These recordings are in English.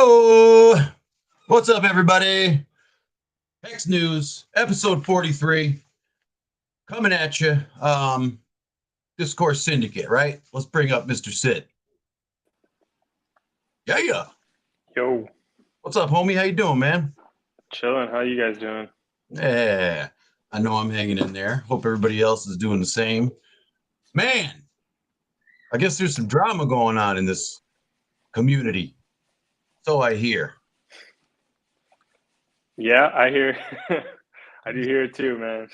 Oh, what's up, everybody? Hex News, episode 43, coming at you. Discourse Syndicate, right? Let's bring up Mr. Sid. Yeah. Yo, What's up, homie? How you doing, man? chilling. How you guys doing? Yeah, I know I'm hanging in there. Hope everybody else is doing the same. Man, I guess there's some drama going on in this community. So I hear. Yeah, I hear. I do hear it too, man.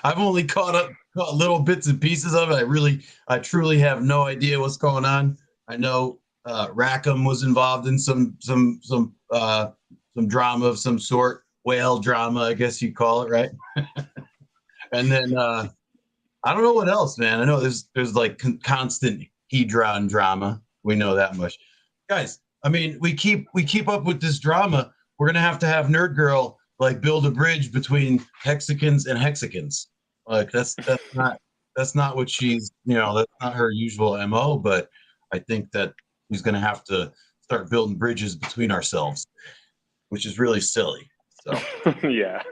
I've only caught little bits and pieces of it. I truly have no idea what's going on. I know Rackham was involved in some drama of some sort, whale drama, I guess you call it, right? And then I don't know what else, man. I know there's like constant Hedron drama. We know that much, guys. I mean, we keep up with this drama. We're gonna have to have Nerd Girl like build a bridge between hexagons and hexagons. Like that's not what she's, that's not her usual MO, but I think that she's gonna have to start building bridges between ourselves, which is really silly. So Yeah.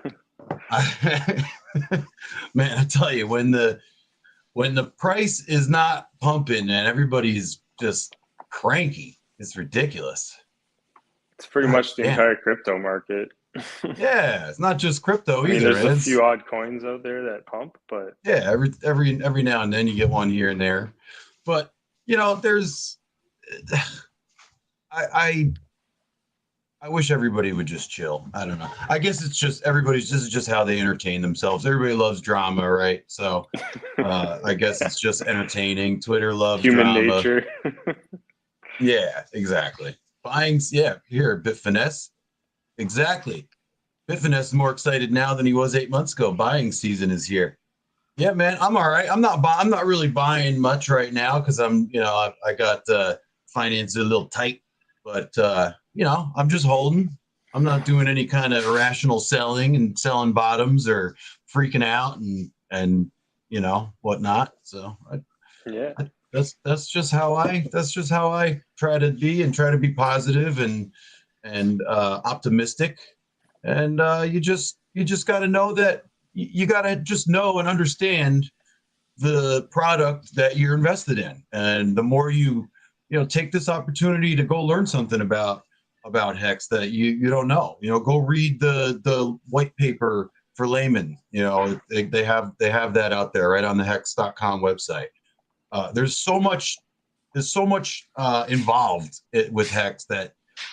Man, I tell you, when the price is not pumping and everybody's just cranky, it's ridiculous. It's pretty much the entire crypto market. Yeah, it's not just crypto I mean, either. there's a few odd coins out there that pump, but yeah, every now and then you get one here and there. But there's I wish everybody would just chill. I don't know. I guess it's just this is just how they entertain themselves. Everybody loves drama, right? So I guess it's just entertaining. Twitter loves human drama. nature. Yeah, exactly. Buying, yeah, here, Bitfinesse. Exactly. Bitfinesse is more excited now than he was 8 months ago. Buying season is here. Yeah, man, I'm all right. I'm not really buying much right now because I got finances a little tight, but I'm just holding. I'm not doing any kind of irrational selling and selling bottoms or freaking out and whatnot. So Yeah. that's just how I try to be and try to be positive and optimistic. And you just got to know that you got to just know and understand the product that you're invested in. And the more you take this opportunity to go learn something about Hex that you don't know, go read the white paper for laymen. They have that out there right on the hex.com website. There's so much involved with Hex that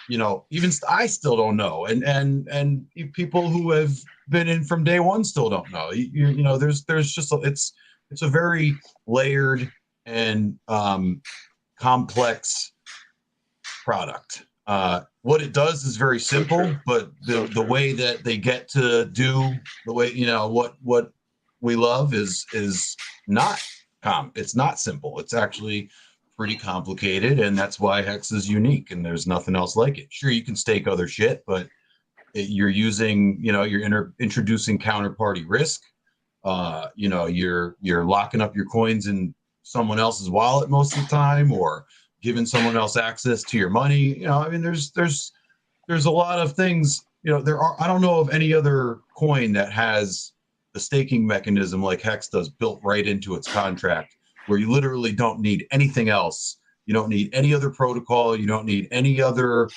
even I still don't know, and people who have been in from day one still don't know. There's just it's a very layered and complex product. What it does is very simple, but the way that they get to do the way what we love is not it's not simple. It's actually pretty complicated, and that's why Hex is unique, and there's nothing else like it. Sure, you can stake other shit, but you're using, you're introducing counterparty risk. You're locking up your coins in someone else's wallet most of the time, or giving someone else access to your money. I mean, there's a lot of things. I don't know of any other coin that has the staking mechanism like Hex does built right into its contract, where you literally don't need anything else. You don't need any other protocol. You don't need any other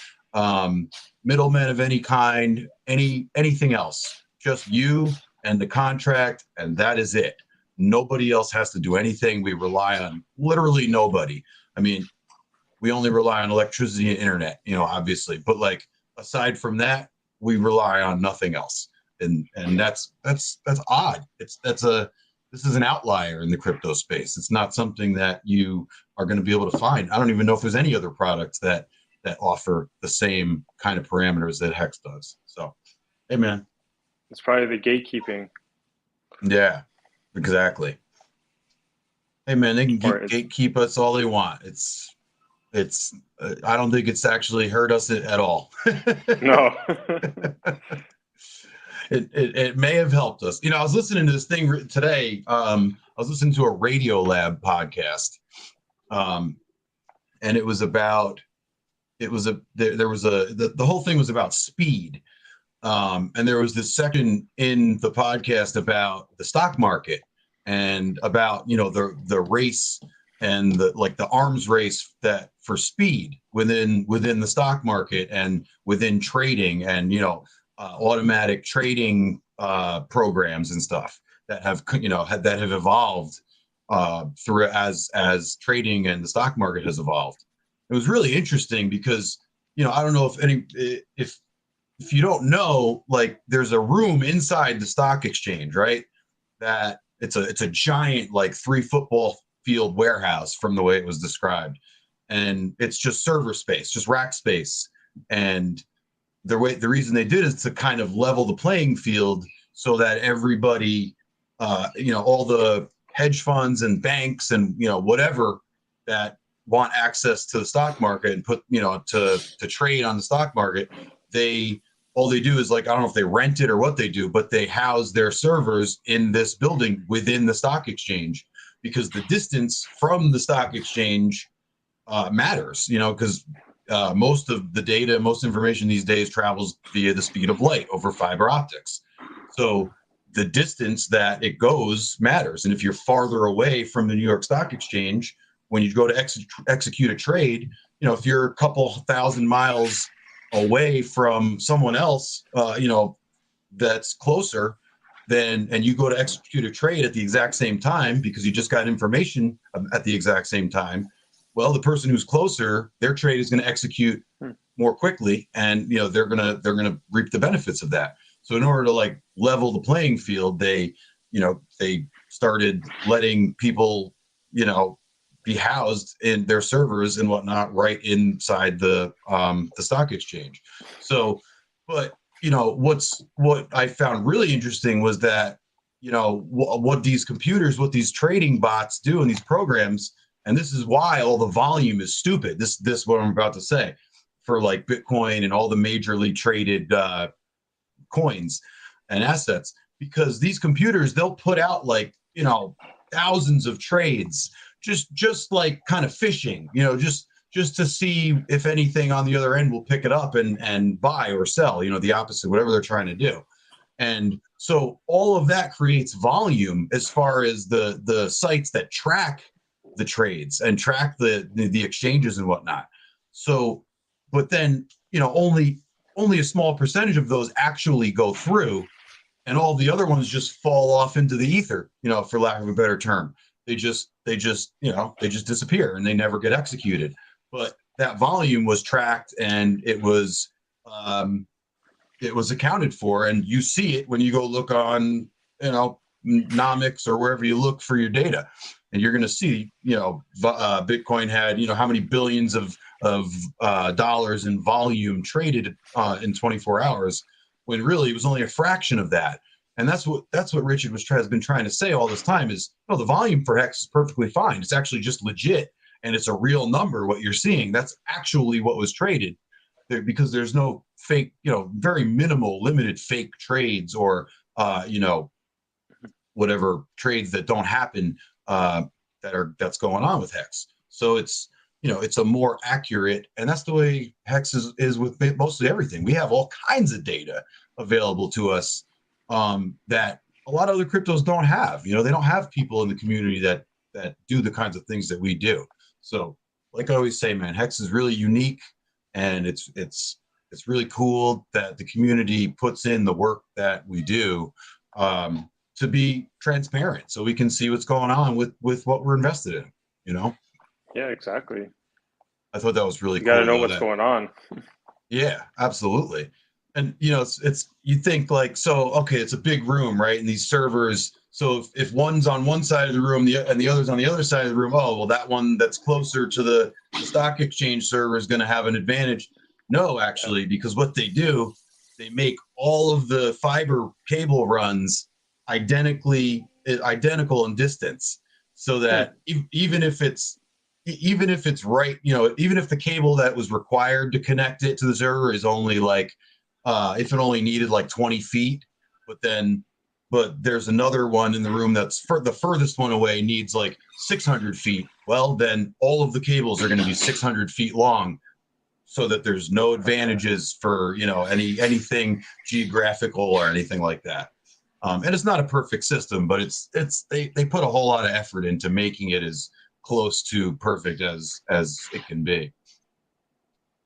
middlemen of any kind, anything else. Just you and the contract, and that is it. Nobody else has to do anything. We rely on literally nobody. I mean, we only rely on electricity and internet, obviously. But like aside from that, we rely on nothing else. And that's odd. This is an outlier in the crypto space. It's not something that you are going to be able to find. I don't even know if there's any other products that offer the same kind of parameters that Hex does. So, hey, man. It's probably the gatekeeping. Yeah, exactly. Hey, man, they can gatekeep us all they want. It's I don't think it's actually hurt us at all. No. It may have helped us. I was listening to this thing today. I was listening to a Radio Lab podcast, and it was about it was the whole thing was about speed. And there was this section in the podcast about the stock market and about, the race and the arms race that for speed within the stock market and within trading and, automatic trading programs and stuff that have, that have evolved through as trading and the stock market has evolved. It was really interesting because, I don't know if you don't know, like there's a room inside the stock exchange, right? That it's a giant, like 3 football field warehouse from the way it was described. And it's just server space, just rack space. And the reason they did is to kind of level the playing field so that everybody, all the hedge funds and banks and, whatever that want access to the stock market and put, to trade on the stock market, all they do is, like, I don't know if they rent it or what they do, but they house their servers in this building within the stock exchange because the distance from the stock exchange matters, because most of the data, most information these days travels via the speed of light over fiber optics. So the distance that it goes matters. And if you're farther away from the New York Stock Exchange, when you go to execute a trade, if you're a couple thousand miles away from someone else, that's closer, and you go to execute a trade at the exact same time because you just got information at the exact same time. Well, the person who's closer, their trade is going to execute more quickly, and they're gonna reap the benefits of that. So in order to level the playing field, they started letting people be housed in their servers and whatnot right inside the stock exchange. So, but what I found really interesting was that what these computers, what these trading bots do in these programs, and this is why all the volume is stupid. This what I'm about to say for Bitcoin and all the majorly traded coins and assets, because these computers, they'll put out thousands of trades, just like kind of fishing, just to see if anything on the other end will pick it up and buy or sell, the opposite, whatever they're trying to do. And so all of that creates volume as far as the sites that track the trades and track the exchanges and whatnot. So, but then, only a small percentage of those actually go through, and all the other ones just fall off into the ether, for lack of a better term. They just disappear and they never get executed. But that volume was tracked and it was accounted for, and you see it when you go look on, Nomics or wherever you look for your data, and you're going to see, Bitcoin had, how many billions of dollars in volume traded in 24 hours, when really it was only a fraction of that. And that's what Richard has been trying to say all this time is, no, the volume for HEX is perfectly fine. It's actually just legit, and it's a real number. What you're seeing, that's actually what was traded there, because there's no fake, very minimal, limited fake trades or, whatever trades that don't happen that's going on with HEX. So it's, it's a more accurate, and that's the way HEX is with mostly everything. We have all kinds of data available to us that a lot of other cryptos don't have. They don't have people in the community that do the kinds of things that we do. So, like I always say, man, HEX is really unique, and it's really cool that the community puts in the work that we do to be transparent, so we can see what's going on with what we're invested in. Yeah, exactly. I thought that was really cool. You got to know what's going on. Yeah, absolutely. And it's you think okay, it's a big room, right? And these servers, so if one's on one side of the room and the other's on the other side of the room, oh well, that one that's closer to the stock exchange server is going to have an advantage. No, actually, because what they do, they make all of the fiber cable runs identical in distance, so that even if it's right, even if the cable that was required to connect it to the server is only if it only needed 20 feet, but there's another one in the room that's the furthest one away needs 600 feet. Well, then all of the cables are going to be 600 feet long, so that there's no advantages for, you know, anything geographical or anything like that. And it's not a perfect system, but they put a whole lot of effort into making it as close to perfect as it can be.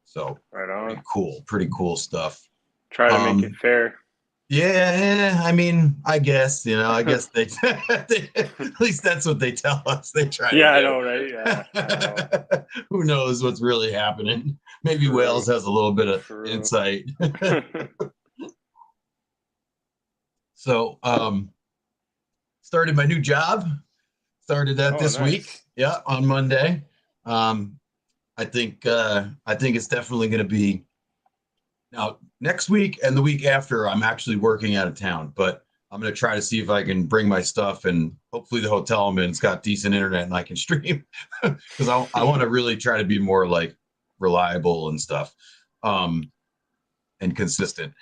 So Right on. pretty cool stuff. Try to make it fair. Yeah, I mean, I guess, you know, I guess they, at least that's what they tell us. They try to do. I know, right? Yeah, I know. Who knows what's really happening? Maybe True. Wales has a little bit of insight. So, started my new job. Started that this week. Yeah, on Monday. I think it's definitely going to be now next week and the week after. I'm actually working out of town, but I'm going to try to see if I can bring my stuff, and hopefully the hotel I'm in's got decent internet and I can stream, because I want to really try to be more like reliable and stuff, and consistent.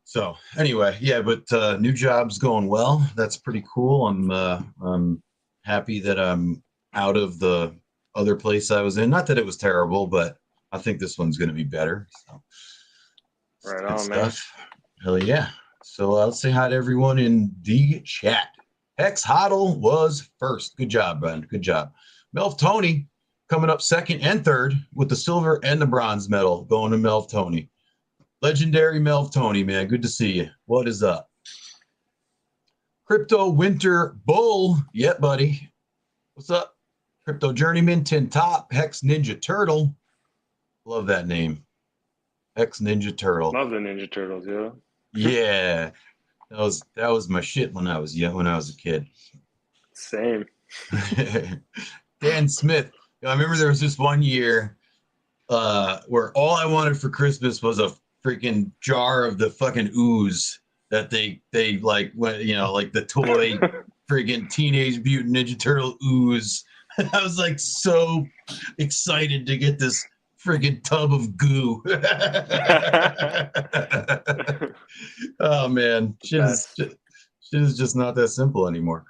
So anyway, yeah, but new job's going well. That's pretty cool. I'm happy that I'm out of the other place I was in. Not that it was terrible, but I think this one's going to be better. So, right on, man. Hell yeah. So let's say hi to everyone in the chat. Hex Hodl was first. Good job, Ben. Good job. Melv Tony coming up second and third with the silver and the bronze medal going to Melv Tony. Legendary Melv Tony, man. Good to see you. What is up? Crypto Winter Bull. Yeah, buddy. What's up? Crypto Journeyman, Tin Top, Hex Ninja Turtle. Love that name. Hex Ninja Turtle. Love the Ninja Turtles, yeah. Yeah. That was my shit when I was young, when I was a kid. Same. Dan Smith. I remember there was this one year where all I wanted for Christmas was a freaking jar of the fucking ooze that they like, you know, like the toy freaking Teenage Mutant Ninja Turtle ooze. I was like so excited to get this friggin' tub of goo. Oh man, shit is just not that simple anymore.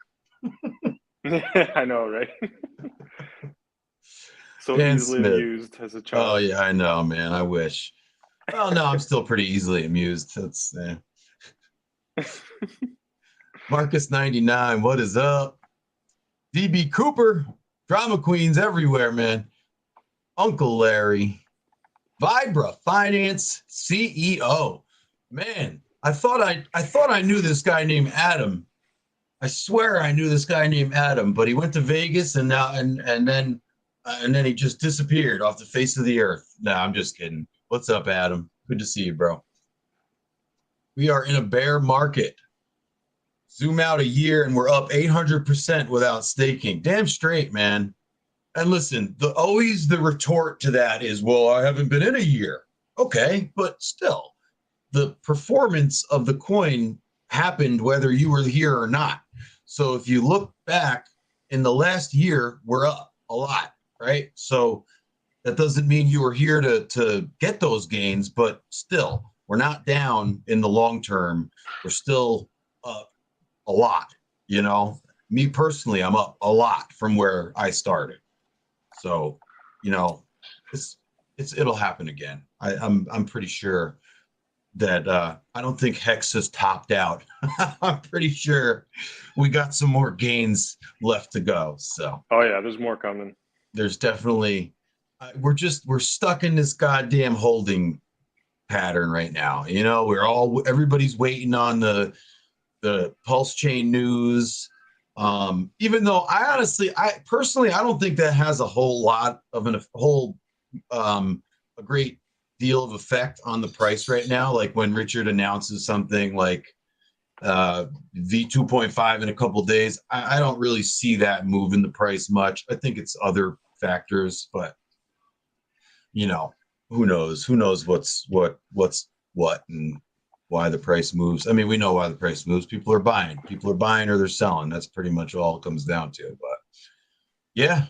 I know, right? So Dan easily Smith. amused as a child. Oh yeah, I know, man. I wish. Well, no, I'm still pretty easily amused. That's Marcus 99. What is up? DB Cooper, drama queens everywhere, man. Uncle Larry, Vibra Finance CEO. Man, I thought I knew this guy named Adam. I swear I knew this guy named Adam, but he went to Vegas and now and then he just disappeared off the face of the earth. No, I'm just kidding. What's up, Adam? Good to see you, bro. We are in a bear market. Zoom out a year and we're up 800% without staking. Damn straight, man. And listen, always the retort to that is, well, I haven't been in a year. Okay, but still, the performance of the coin happened whether you were here or not. So if you look back in the last year, we're up a lot, right? So that doesn't mean you were here to get those gains, but still, we're not down in the long term. We're still up a lot, you know? Me personally, I'm up a lot from where I started. So, you know, it'll happen again. I'm pretty sure that I don't think Hex has topped out. I'm pretty sure we got some more gains left to go. So, oh yeah, there's more coming. There's definitely we're stuck in this goddamn holding pattern right now. You know, everybody's waiting on the PulseChain news. Even though I personally don't think that has a whole lot of a great deal of effect on the price right now. Like when Richard announces something like V2.5 in a couple of days, I don't really see that moving the price much. I think it's other factors, but you know, who knows what's what and why the price moves. I mean, we know why the price moves. People are buying or they're selling. That's pretty much all it comes down to. But yeah,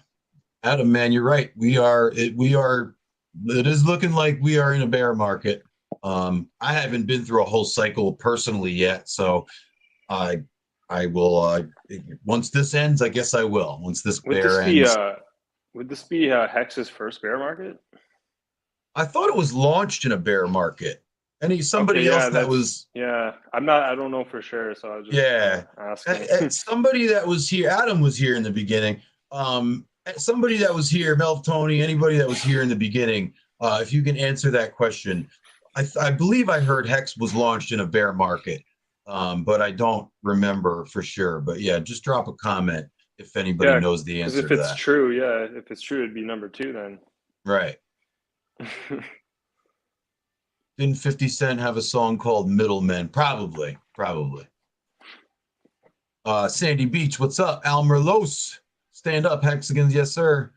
Adam, man, you're right. It is looking like we are in a bear market. I haven't been through a whole cycle personally yet, so I will. Once this ends, I guess I will. Once this bear ends. Would this be Hex's first bear market? I thought it was launched in a bear market. Somebody Okay, else yeah, that was I don't know for sure, so I was just asking. somebody that was here. Adam was here in the beginning. Somebody that was here, Mel, Tony, anybody that was here in the beginning. If you can answer that question, I believe I heard Hex was launched in a bear market, but I don't remember for sure. But yeah, just drop a comment if anybody Yeah, knows the because answer if to it's that. true, if it's true, it'd be number 2 then. Right. Didn't 50 Cent have a song called Middlemen? Probably. Sandy Beach, what's up? Almer Los, stand up, Hexagons, yes, sir.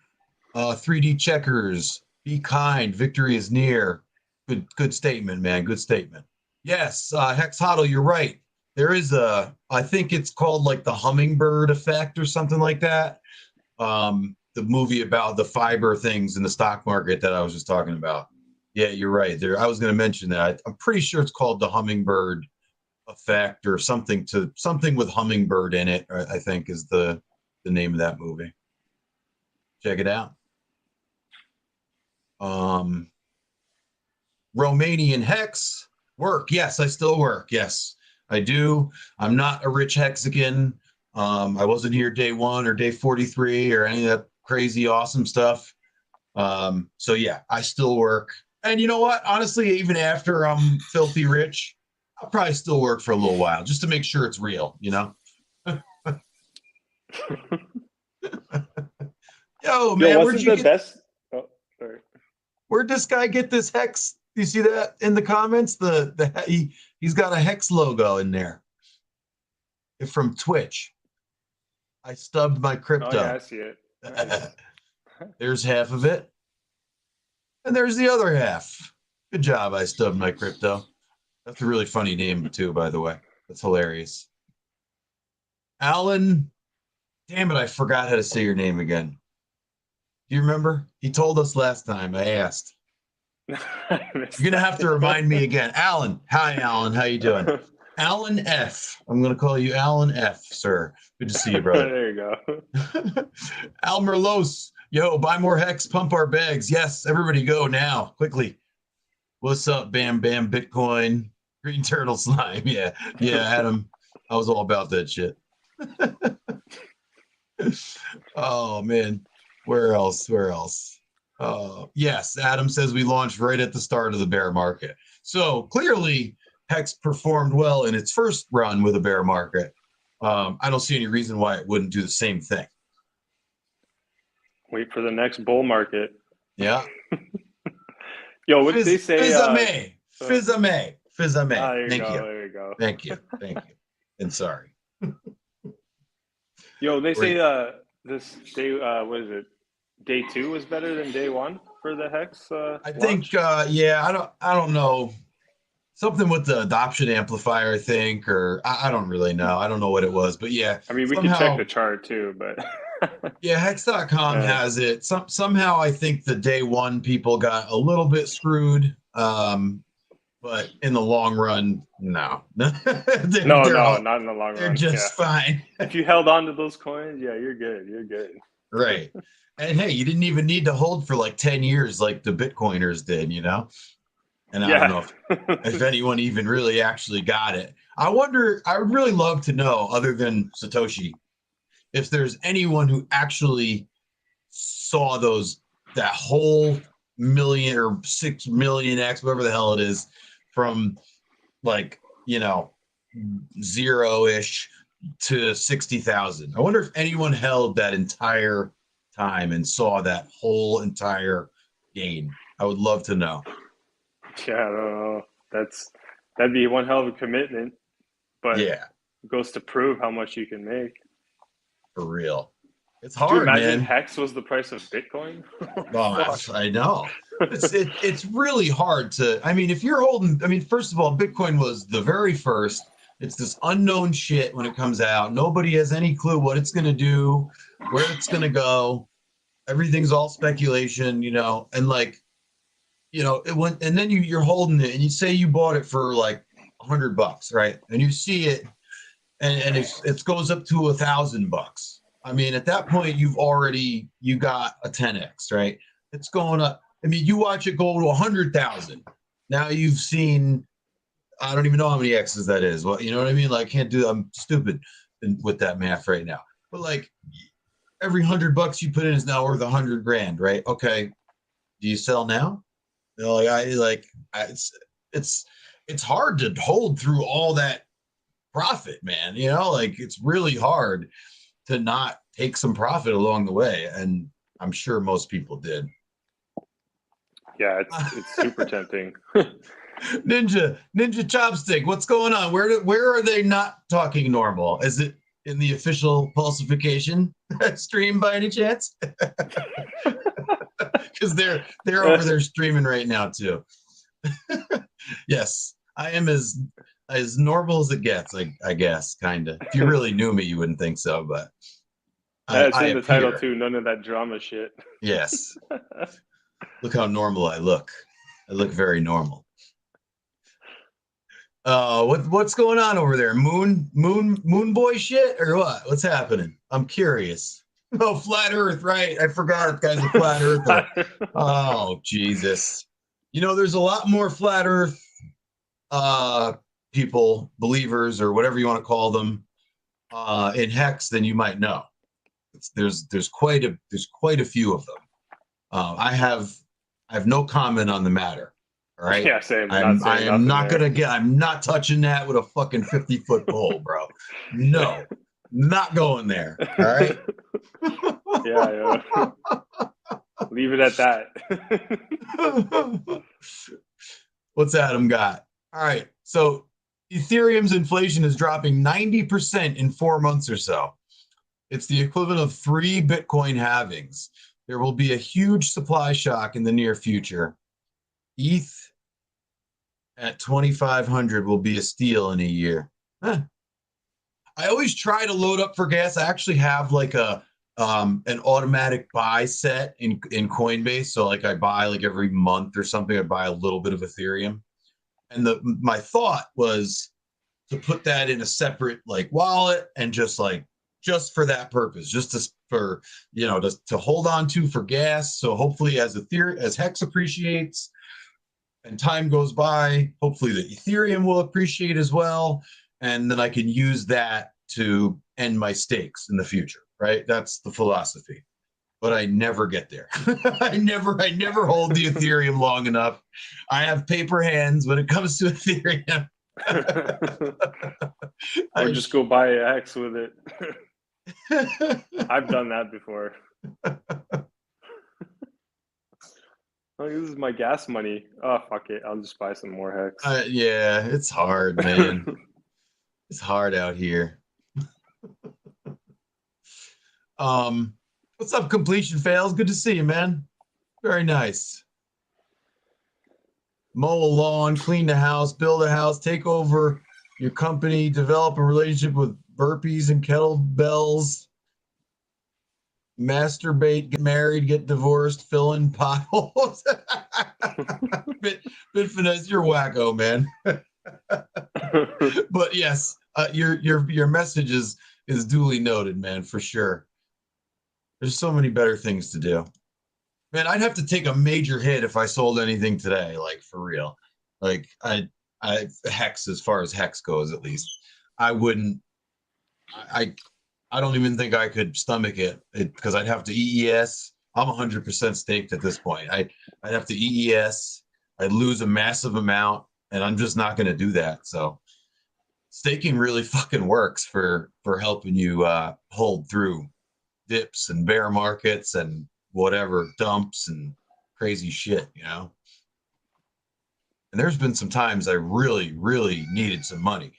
3D checkers, be kind, victory is near. Good statement, man. Good statement. Yes, Hex Huddle, you're right. There is I think it's called like the hummingbird effect or something like that. The movie about the fiber things in the stock market that I was just talking about. Yeah, you're right. There, I was going to mention that. I'm pretty sure it's called the hummingbird effect or something with hummingbird in it. I think is the name of that movie. Check it out. Romanian Hex work. Yes, I still work. Yes, I do. I'm not a rich Hexagon. I wasn't here day 1 or day 43 or any of that crazy awesome stuff. So yeah, I still work. And you know what? Honestly, even after I'm filthy rich, I'll probably still work for a little while just to make sure it's real, you know? Yo, man, wasn't the best? Oh, sorry. Where'd this guy get this Hex? Do you see that in the comments? He's got a Hex logo in there. It's from Twitch. I stubbed my crypto. Oh yeah, I see it. Nice. There's half of it. And there's the other half. Good job, I stubbed my crypto. That's a really funny name, too, by the way. That's hilarious. Alan, damn it, I forgot how to say your name again. Do you remember? He told us last time. I asked. You're going to have to remind me again. Alan. Hi, Alan. How you doing? Alan F. I'm going to call you Alan F, sir. Good to see you, brother. There you go. Al Merlos. Yo, buy more Hex, pump our bags. Yes, everybody go now, quickly. What's up, Bam Bam Bitcoin? Green Turtle Slime. Yeah, Adam. I was all about that shit. Oh, man. Where else? Yes, Adam says we launched right at the start of the bear market. So clearly, Hex performed well in its first run with a bear market. I don't see any reason why it wouldn't do the same thing. Wait for the next bull market. Yeah. Yo, what did they say? Fizame. There you Thank go. you. There you go. Thank you. And sorry. Yo, they say this day, what is it? Day 2 was better than day 1 for the Hex. I think, I don't know. Something with the adoption amplifier, I think, or I don't really know. I don't know what it was, but yeah. I mean, we could check the chart too, but yeah, Hex.com has it. Somehow I think the day 1 people got a little bit screwed. But in the long run, no. No, not in the long run. They're just fine. If you held on to those coins, yeah, you're good. You're good. Right. And hey, you didn't even need to hold for like 10 years like the Bitcoiners did, you know? And I don't know if anyone even really actually got it. I would really love to know, other than Satoshi, if there's anyone who actually saw that whole million or 6 million X, whatever the hell it is, from like, 0-ish to 60,000. I wonder if anyone held that entire time and saw that whole entire gain. I would love to know. Yeah, I don't know. That'd be one hell of a commitment, but yeah, it goes to prove how much you can make. For real. It's hard, do you imagine man. Hex was the price of Bitcoin? Oh, I know. It's really hard to, if you're holding, first of all, Bitcoin was the very first. It's this unknown shit when it comes out. Nobody has any clue what it's going to do, where it's going to go. Everything's all speculation, and like, it went, and then you're holding it and you say you bought it for like $100, right? And you see it and it goes up to $1,000. At that point, you got a 10x, right? It's going up. I mean, you watch it go to 100,000. Now you've seen, I don't even know how many X's that is. Well, you know what I mean? Like, I can't do, I'm stupid with that math right now. But like, every $100 you put in is now worth 100 grand, right? Okay. Do you sell now? You know, it's hard to hold through all that profit, man. You know, like it's really hard to not take some profit along the way. And I'm sure most people did. Yeah, it's super tempting. Ninja Chopstick, what's going on? Where are they not talking normal? Is it in the official pulsification stream by any chance? Because they're over there streaming right now too. Yes, I am as normal as it gets. I guess, kind of. If you really knew me, you wouldn't think so, but It's I in the appear. title too. None of that drama shit. Yes. Look how normal I look. I look very normal. What's going on over there? Moon boy shit or what? What's happening? I'm curious. Oh, flat Earth, right? I forgot, guys. A flat Earther. Oh, Jesus. You know, there's a lot more flat Earth people, believers, or whatever you want to call them, in Hex than you might know. There's quite a few of them. I have no comment on the matter. All right. Yeah, same. I'm not touching that with a fucking 50-foot pole, bro. No, not going there. All right. Yeah. Leave it at that. What's Adam got? All right. So Ethereum's inflation is dropping 90% in 4 months or so. It's the equivalent of 3 Bitcoin halvings. There will be a huge supply shock in the near future. ETH at 2,500 will be a steal in a year. Huh. I always try to load up for gas. I actually have like an automatic buy set in Coinbase. So like I buy like every month or something, I buy a little bit of Ethereum. And my thought was to put that in a separate like wallet and just for that purpose, just to hold on to for gas. So hopefully as Hex appreciates and time goes by, hopefully the Ethereum will appreciate as well. And then I can use that to end my stakes in the future, right? That's the philosophy. But I never get there. I never hold the Ethereum long enough. I have paper hands when it comes to Ethereum. Or just go buy a Hex with it. I've done that before. Oh, this is my gas money. Oh, fuck it. I'll just buy some more Hex. Yeah, it's hard, man. It's hard out here. What's up, Completion Fails? Good to see you, man. Very nice. Mow a lawn, clean the house, build a house, take over your company, develop a relationship with burpees and kettlebells, masturbate, get married, get divorced, fill in potholes. bit finesse, you're wacko, man. But yes, your message is duly noted, man, for sure. There's so many better things to do. Man, I'd have to take a major hit if I sold anything today, like for real. Like I Hex, as far as Hex goes, at least. I wouldn't I don't even think I could stomach it because I'd have to EES. I'm 100% staked at this point. I'd have to EES. I'd lose a massive amount, and I'm just not going to do that. So staking really fucking works for helping you hold through dips and bear markets and whatever dumps and crazy shit, you know. And there's been some times I really, really needed some money.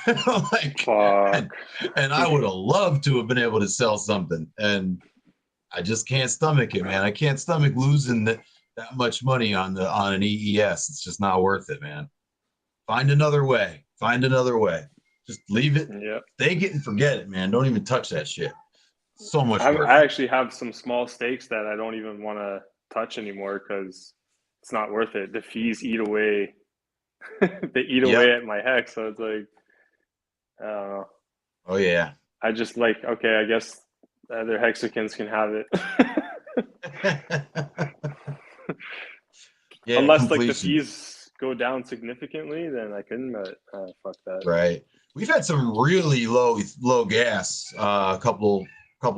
Like, and I would have loved to have been able to sell something, and I just can't stomach it, man. I can't stomach losing that much money on an EES. It's just not worth it, man. Find another way. Just leave it. Yep. Take it and forget it, man. Don't even touch that shit. So much work. I actually have some small stakes that I don't even want to touch anymore because it's not worth it. The fees eat away. They eat away at my Hex. So it's like, I don't know. Oh yeah. I just like, okay, I guess other Hexicans can have it. Yeah, Unless like the completion. fees go down significantly, then I can. Fuck that. Right. We've had some really low gas a couple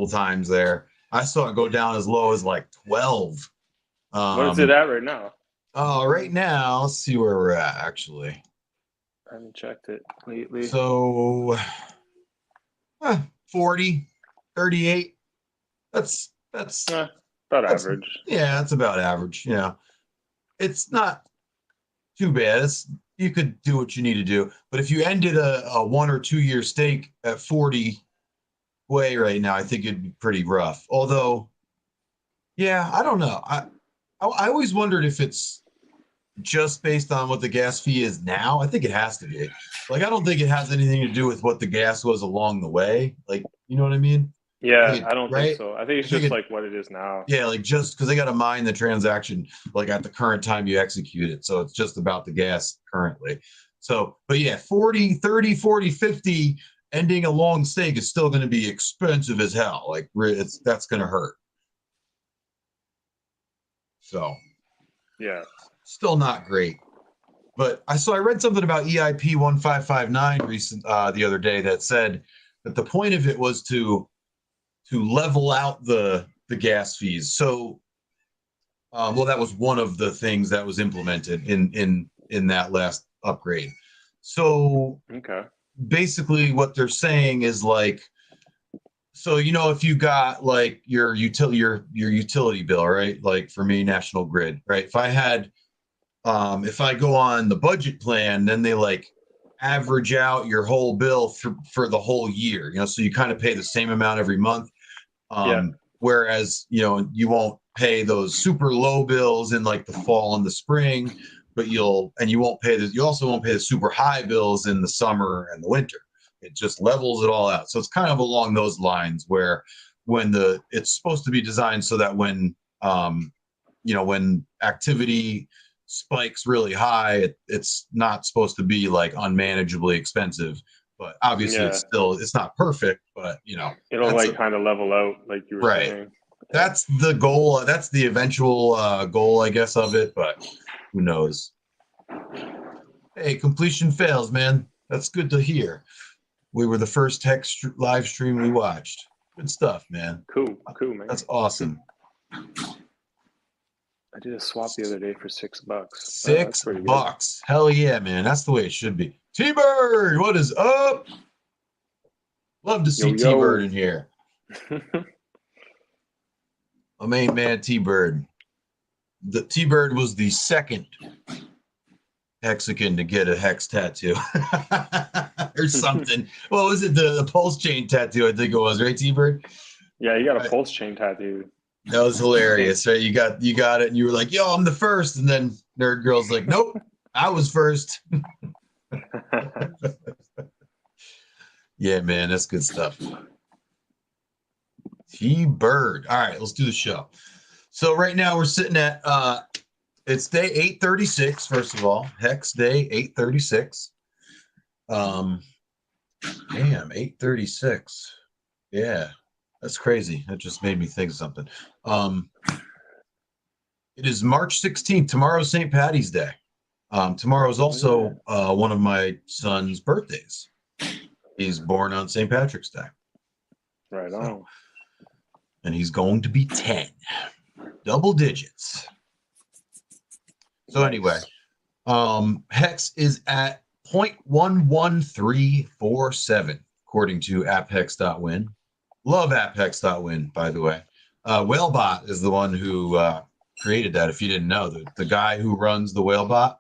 times there. I saw it go down as low as like 12. What is it at right now? Right now, let's see where we're at actually. I haven't checked it lately. So 40, 38. That's about average. Yeah, that's about average. Yeah. It's not too bad. You could do what you need to do. But if you ended a 1 or 2 year stake at 40 way right now, I think it'd be pretty rough. Although, yeah, I don't know. I always wondered if it's just based on what the gas fee is now. I think it has to be. Like, I don't think it has anything to do with what the gas was along the way. Like, you know what I mean? Yeah, I don't right? think so. I think it's just like what it is now. Yeah, like just because they got to mine the transaction like at the current time you execute it. So it's just about the gas currently. So, but yeah, 40, 30, 40, 50 ending a long stake is still going to be expensive as hell. Like that's going to hurt. So, yeah, still not great. But I read something about EIP 1559 the other day that said that the point of it was to level out the gas fees. So, well, that was one of the things that was implemented in that last upgrade. So, okay, basically, what they're saying is like, so if you got like your utility bill, right? Like for me, National Grid, right? If I go on the budget plan, then they like average out your whole bill for the whole year. So you kind of pay the same amount every month. Whereas, you won't pay those super low bills in like the fall and the spring, but you also won't pay the super high bills in the summer and the winter. It just levels it all out. So it's kind of along those lines where it's supposed to be designed so that when activity spikes really high, it's not supposed to be like unmanageably expensive. But obviously, it's not perfect. But it'll like kind of level out, like you were saying. That's the goal. That's the eventual goal, I guess, of it. But who knows? Hey, completion fails, man. That's good to hear. We were the first HEX live stream we watched. Good stuff, man. Cool, man. That's awesome. I did a swap the other day for $6. $6. Hell yeah, man. That's the way it should be. T-Bird, what is up? Love to see T-Bird in here. My main man, T-Bird. The T-Bird was the second Mexican to get a HEX tattoo or something. What was it? The PulseChain tattoo, I think it was, right, T-Bird? Yeah, you got a PulseChain tattoo. That was hilarious, right? You got it, and you were like, "Yo, I'm the first," and then Nerd Girl's like, "Nope, I was first." Yeah, man, that's good stuff. T-Bird. All right, let's do the show. So right now we're sitting at it's day 836. First of all, HEX day 836. Damn, 836. Yeah. That's crazy. That just made me think of something. It is March 16th. Tomorrow's St. Patty's Day. Tomorrow is also one of my son's birthdays. He's born on St. Patrick's Day. Right on. And he's going to be 10. Double digits. So anyway, HEX is at 0.11347, according to apphex.win. Love apphex.win, by the way. Whalebot is the one who created that. If you didn't know, the guy who runs the Whalebot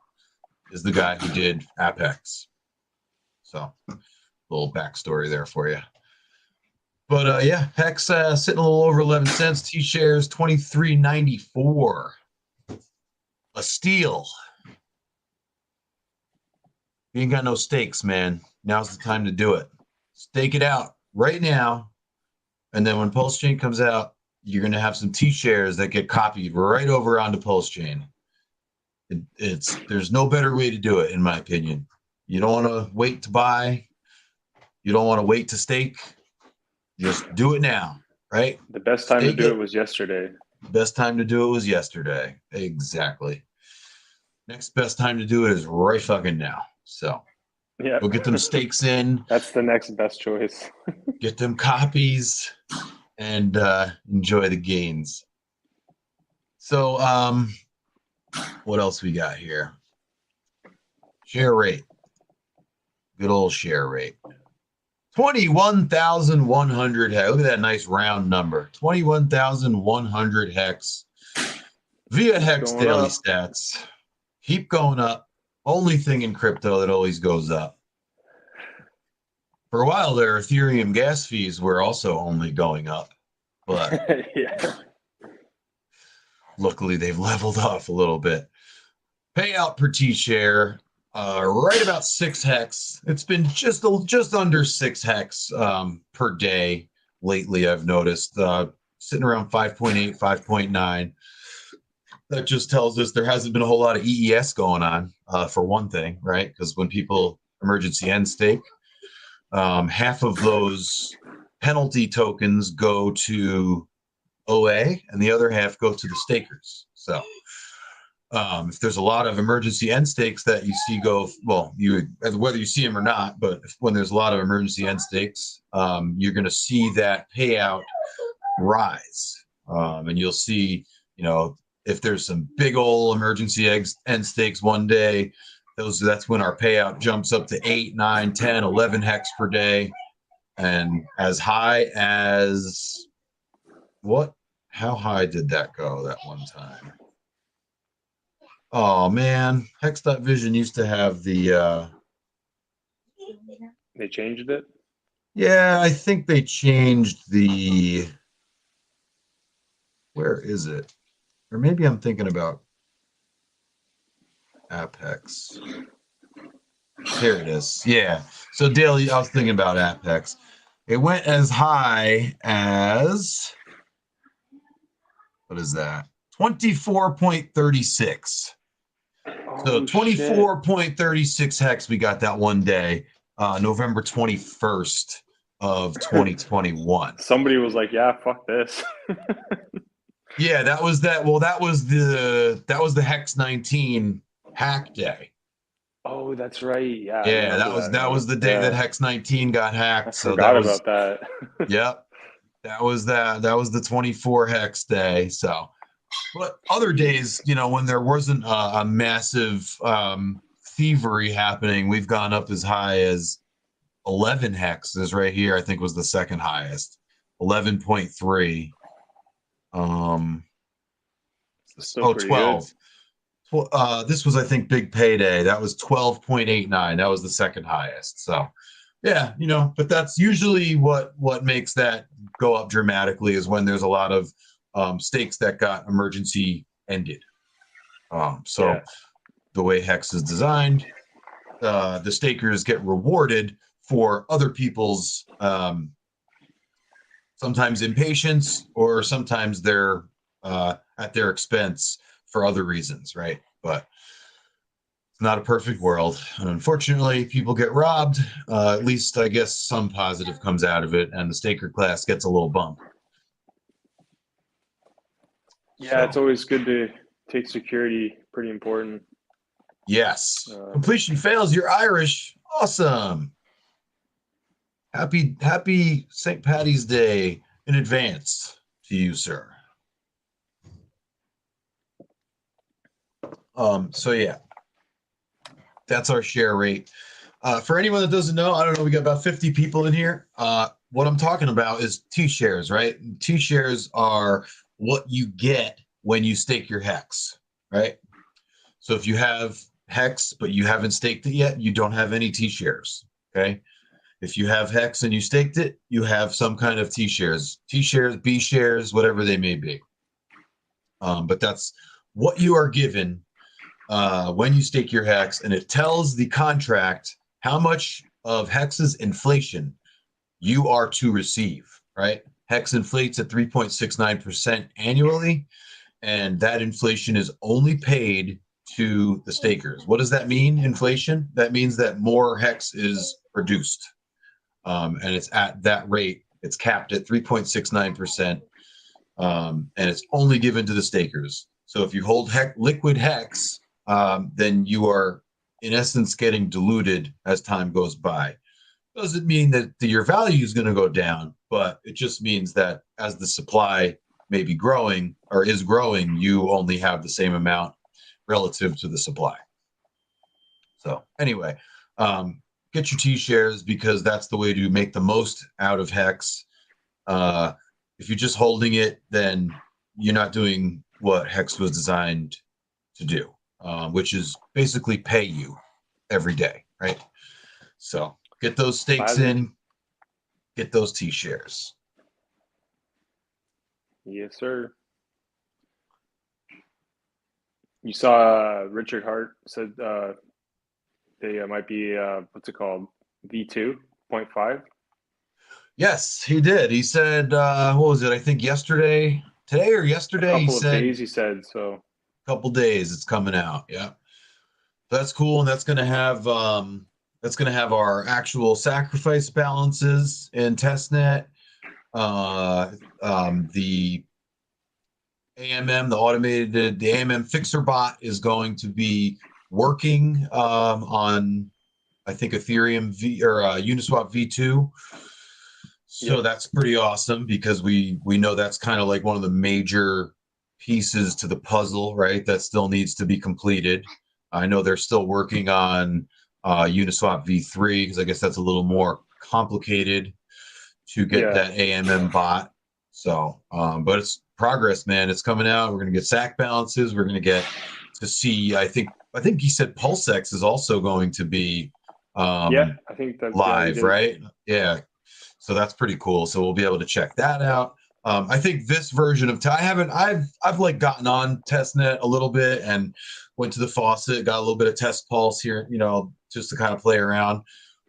is the guy who did apphex. So, little backstory there for you. But yeah, HEX sitting a little over 11 cents. T-shares 23.94. A steal. You ain't got no stakes, man. Now's the time to do it. Stake it out right now. And then when PulseChain comes out, you're going to have some T-shares that get copied right over onto PulseChain. There's no better way to do it, in my opinion. You don't want to wait to buy. You don't want to wait to stake. Just do it now, right? The best time to do it was yesterday. Best time to do it was yesterday. Exactly. next best time to do it is right fucking now. So Yeah. go get them stakes in. That's the next best choice. Get them copies and enjoy the gains. So what else we got here? Share rate. Good old share rate. 21,100 hex. Look at that nice round number. 21,100 hex via Hex Daily Stats. Keep going up. Only thing in crypto that always goes up. For a while there, Ethereum gas fees were also only going up, but yeah. Luckily they've leveled off a little bit. Payout per T share, right about 6 hex. It's been just under 6 hex per day lately. I've noticed sitting around 5.8, 5.9. That just tells us there hasn't been a whole lot of EES going on, for one thing, right? Because when people emergency end stake, half of those penalty tokens go to OA and the other half go to the stakers. So if there's a lot of emergency end stakes that you see go, well, whether you see them or not, but when there's a lot of emergency end stakes, you're going to see that payout rise. And you'll see, if there's some big old emergency end stakes one day, that's when our payout jumps up to 8, 9, 10, 11 hex per day. And as high as how high did that go that one time? Oh man, Hex.Vision used to have the They changed it? Yeah, I think they changed the, where is it? Or maybe I'm thinking about Apex. Here it is. Yeah. So daily, I was thinking about Apex. It went as high as, what is that? 24.36. So 24.36 hex we got that one day, November 21st of 2021. Somebody was like, yeah, fuck this. Yeah, that was that. Well, that was the Hex 19 hack day. Oh, that's right. Yeah. Yeah, that was the day that Hex 19 got hacked. I so forgot that was about that. Yep. That was the 24 hex day. So, but other days, when there wasn't a massive thievery happening, we've gone up as high as 11 hexes right here. I think was the second highest, 11.3. Still 12. This was, I think, big payday. That was 12.89. That was the second highest. So, yeah, but that's usually what makes that go up dramatically is when there's a lot of stakes that got emergency ended. The way Hex is designed, the stakers get rewarded for other people's sometimes impatience or sometimes they're at their expense for other reasons, right? But it's not a perfect world. And unfortunately, people get robbed. At least, I guess, some positive comes out of it, and the staker class gets a little bump. Yeah, it's always good to take security. Pretty important. Yes. Completion fails. You're Irish. Awesome. Happy St. Paddy's Day in advance to you, sir. So yeah, that's our share rate. For anyone that doesn't know, I don't know, we got about 50 people in here. What I'm talking about is T-shares, right? T-shares are what you get when you stake your Hex, right? So if you have Hex, but you haven't staked it yet, you don't have any T-shares, okay? If you have Hex and you staked it, you have some kind of T-shares, B shares, whatever they may be. But that's what you are given when you stake your Hex, and it tells the contract how much of Hex's inflation you are to receive, right? Hex inflates at 3.69% annually, and that inflation is only paid to the stakers. What does that mean, inflation? That means that more Hex is produced, and it's at that rate. It's capped at 3.69%, and it's only given to the stakers. So if you hold liquid Hex, then you are in essence getting diluted as time goes by. Doesn't mean that your value is going to go down, but it just means that as the supply may be growing or is growing, you only have the same amount relative to the supply. So anyway, get your T shares because that's the way to make the most out of HEX. If you're just holding it, then you're not doing what HEX was designed to do, which is basically pay you every day, right? So get those stakes in, get those T shares. Yes, sir. You saw Richard Hart said they might be what's it called, V2.5. Yes, he did. He said, what was it? I think today or yesterday. A couple of days, he said. So a couple days, it's coming out. Yeah, that's cool, and that's gonna have our actual sacrifice balances in testnet. The AMM, the AMM fixer bot is going to be working on, I think, Ethereum V or Uniswap V2. So that's pretty awesome because we know that's kind of like one of the major pieces to the puzzle, right? That still needs to be completed. I know they're still working on Uniswap V3 because I guess that's a little more complicated to get that AMM bot. So, but it's progress, man. It's coming out. We're gonna get SAC balances. We're gonna get to see. I think he said PulseX is also going to be I think that's live, right? Yeah. So that's pretty cool. So we'll be able to check that out. I think this version of I've like gotten on testnet a little bit and went to the faucet, got a little bit of test pulse here, just to kind of play around.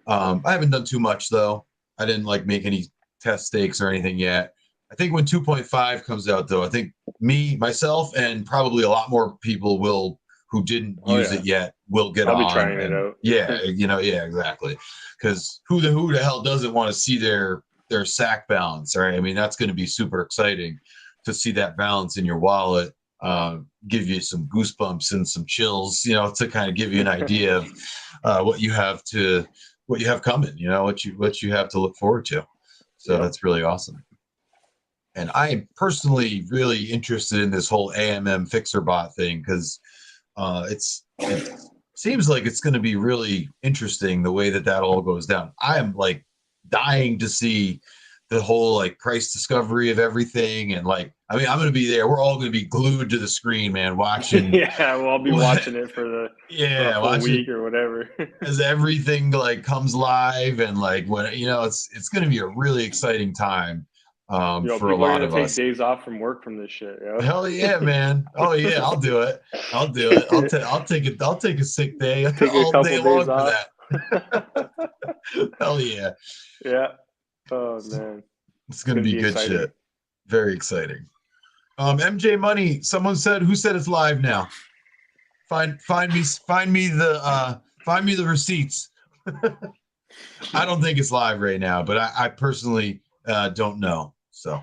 I haven't done too much though. I didn't like make any test stakes or anything yet. I think when 2.5 comes out though, I think myself, and probably a lot more people who didn't use it yet will get on. I'll be trying it out. Yeah, exactly. Because who the hell doesn't want to see their SAC balance, right? I mean, that's going to be super exciting to see that balance in your wallet, give you some goosebumps and some chills, to kind of give you an idea of what you have coming, what you have to look forward to. So that's really awesome. And I am personally really interested in this whole AMM fixer bot thing because it seems like it's going to be really interesting the way that all goes down. I am like dying to see the whole like price discovery of everything, and I'm going to be there. We're all going to be glued to the screen, man, watching. Well, I'll be watching it for the for a week or whatever as everything like comes live, and like when it's going to be a really exciting time. For a lot of us, take days off from work from this shit. Hell yeah, man! Oh yeah, I'll do it. I'll take it. I'll take a sick day all day long for that. Hell yeah! Yeah. Oh man, it's gonna be good exciting shit. Very exciting. MJ Money. Someone said, who said it's live now? Find me the receipts. I don't think it's live right now, but I personally don't know. So,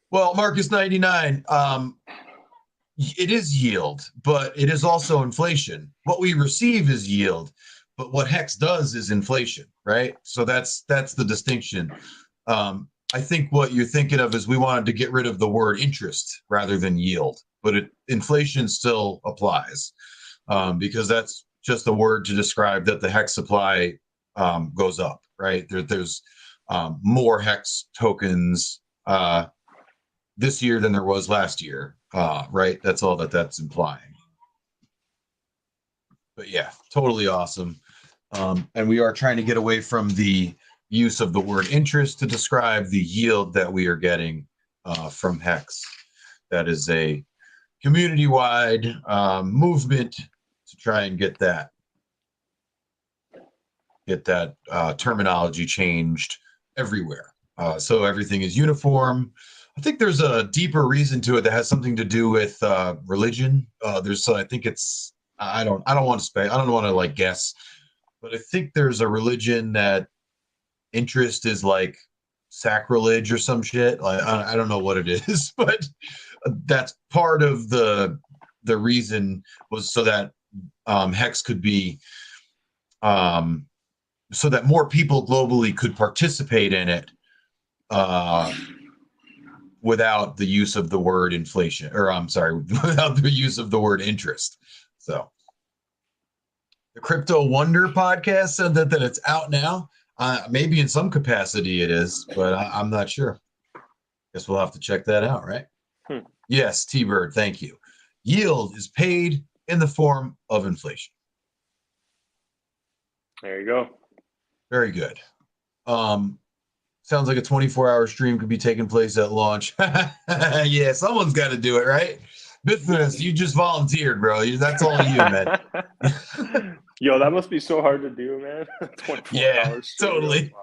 well, Marcus 99, it is yield, but it is also inflation. What we receive is yield, but what HEX does is inflation, right? So that's the distinction. I think what you're thinking of is we wanted to get rid of the word interest rather than yield, but inflation still applies because that's just a word to describe that the HEX supply goes up, right? There's more HEX tokens this year than there was last year, right? That's all that's implying. But yeah, totally awesome. And we are trying to get away from the use of the word interest to describe the yield that we are getting from HEX. That is a community-wide movement to try and get that terminology changed everywhere, so everything is uniform. I think there's a deeper reason to it that has something to do with religion. I think it's I don't want to like guess, but I think there's a religion that interest is like sacrilege or some shit. Like I don't know what it is, but that's part of the the reason was so that Hex could be so that more people globally could participate in it without the use of the word inflation, or I'm sorry, without the use of the word interest. So the Crypto Wonder podcast said that it's out now. Maybe in some capacity it is, but I'm not sure. Guess we'll have to check that out, right? Yes, T-Bird, thank you. Yield is paid in the form of inflation. There you go. Very good. Sounds like a 24-hour stream could be taking place at launch. Yeah, someone's got to do it, right? Bitfest, you just volunteered, bro. That's all you, man. Yo, that must be so hard to do, man. 24 hours stream. Totally.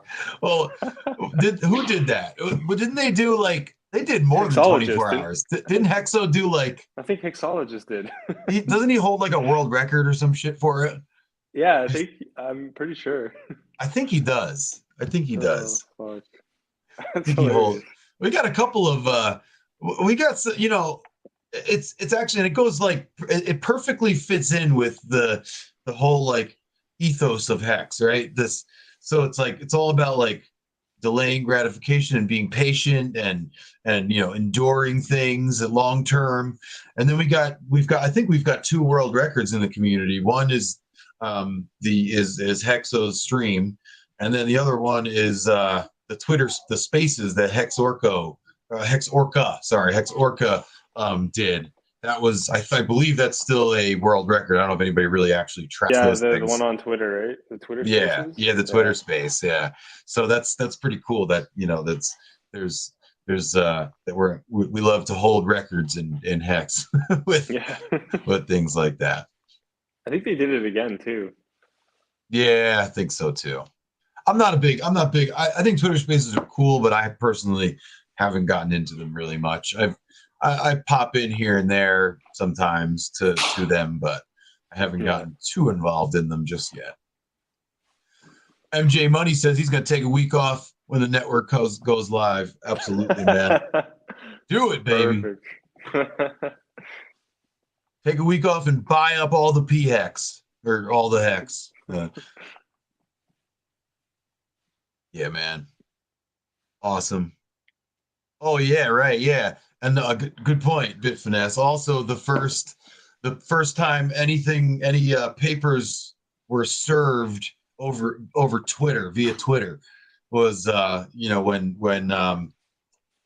Well, who did that? Didn't they do like they did more than 24 hours? Didn't Hexo do like? I think Hexologist did. Doesn't he hold like a world record or some shit for it? Yeah, I'm pretty sure. I think he does. Fuck. We got a couple of we got, you know, it's actually, and it goes like it perfectly fits in with the whole like ethos of Hex, right? So it's like it's all about like delaying gratification and being patient and you know, enduring things at long term. And then we've got I think we've got 2 world records in the community. One is is Hexo's stream, and then the other one is the spaces that Hex Orca did. That was, I believe that's still a world record. I don't know if anybody really actually tracks those things. The one on Twitter, right? The Twitter spaces? Yeah, the Twitter space, yeah. So that's pretty cool that, you know, there's that we love to hold records in Hex with things like that. I think they did it again too. Yeah, I think so too. I'm not big. I think Twitter spaces are cool, but I personally haven't gotten into them really much. I pop in here and there sometimes to them, but I haven't gotten too involved in them just yet. MJ Money says he's going to take a week off when the network goes live. Absolutely, man. Do it, baby. Take a week off and buy up all the PHEX or all the Hex. Yeah, man. Awesome. Oh yeah, right. Yeah. And good point, Bitfinesse. Also, the first time any papers were served over Twitter, via Twitter, was you know, when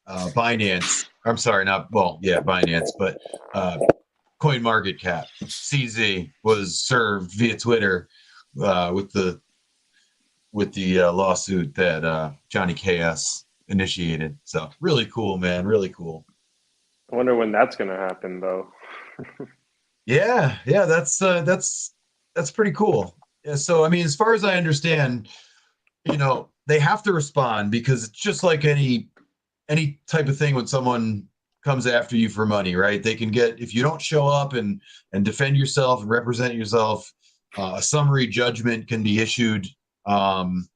Binance. I'm sorry, Binance, but CoinMarketCap CZ was served via Twitter with the lawsuit that Johnny KS initiated. So really cool, man. Really cool. I wonder when that's going to happen, though. Yeah, that's pretty cool. Yeah, so I mean, as far as I understand, you know, they have to respond because it's just like any type of thing when someone comes after you for money, right? They can get, if you don't show up and defend yourself and represent yourself, a summary judgment can be issued in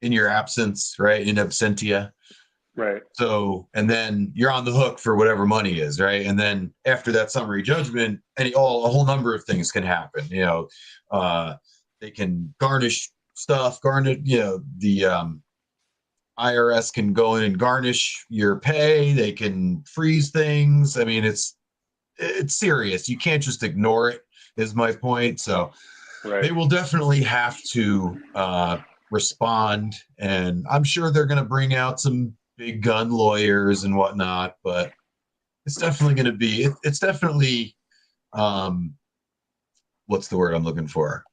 your absence, right? In absentia. Right. So, and then you're on the hook for whatever money is, right? And then after that summary judgment, a whole number of things can happen. You know, they can garnish stuff, you know, the IRS can go in and garnish your pay. They can freeze things. I mean, it's serious. You can't just ignore it, is my point. So They will definitely have to respond, and I'm sure they're going to bring out some big gun lawyers and whatnot, but it's definitely going to be, it's definitely, what's the word I'm looking for?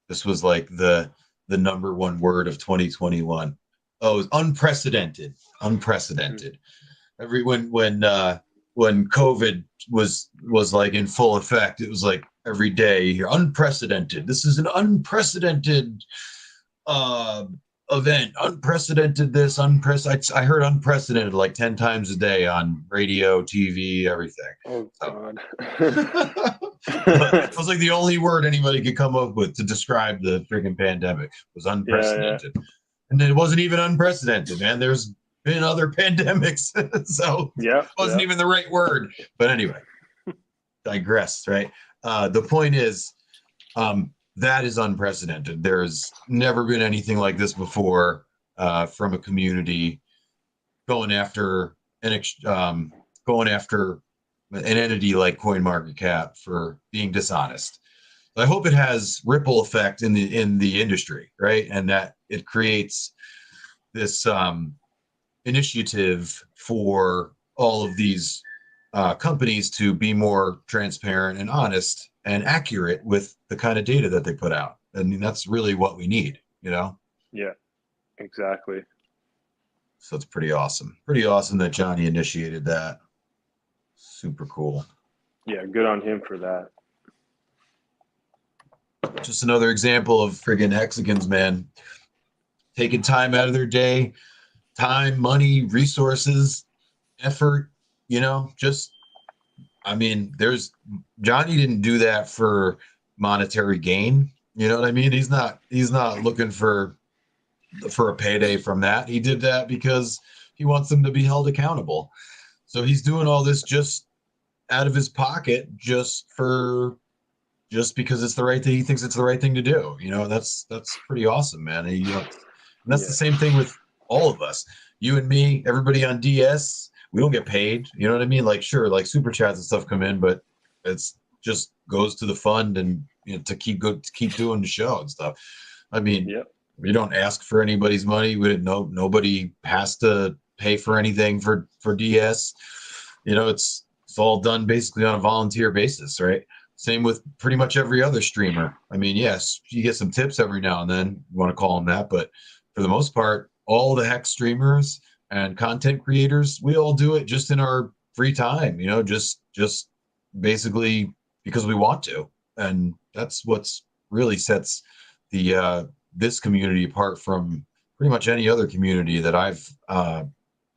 This was like the number one word of 2021. Oh, it was unprecedented. When COVID was like in full effect, it was like every day, unprecedented. This is an unprecedented event. Unprecedented this, I heard unprecedented like 10 times a day on radio, TV, everything. Oh, God. It was like the only word anybody could come up with to describe the freaking pandemic was unprecedented. Yeah. And it wasn't even unprecedented, man. There's been other pandemics. So it wasn't even the right word. But anyway, digress, right? The point is, that is unprecedented. There's never been anything like this before from a community going after going after an entity like CoinMarketCap for being dishonest. I hope it has ripple effect in the industry, right? And that it creates this initiative for all of these companies to be more transparent and honest and accurate with the kind of data that they put out. I mean, that's really what we need, you know? Yeah, exactly. So it's pretty awesome. Pretty awesome that Johnny initiated that. Super cool. Yeah, good on him for that. Just another example of friggin' hexagons, man. Taking time out of their day, time, money, resources, effort, you know, just, I mean, Johnny didn't do that for monetary gain. You know what I mean? He's not looking for a payday from that. He did that because he wants them to be held accountable. So he's doing all this just out of his pocket, just because it's the right thing. He thinks it's the right thing to do. You know, that's pretty awesome, man. And, you know, and that's the same thing with all of us. You and me, everybody on DS, we don't get paid. You know what I mean? Like, sure, like super chats and stuff come in, but it's just goes to the fund and, you know, to keep doing the show and stuff. I mean, we don't ask for anybody's money. We didn't know, nobody has to pay for anything for DS. You know, it's all done basically on a volunteer basis, right? Same with pretty much every other streamer. I mean, yes, you get some tips every now and then, you want to call them that, but for the most part, all the Hex streamers and content creators, we all do it just in our free time, you know, just basically because we want to. And that's what's really sets the this community apart from pretty much any other community that I've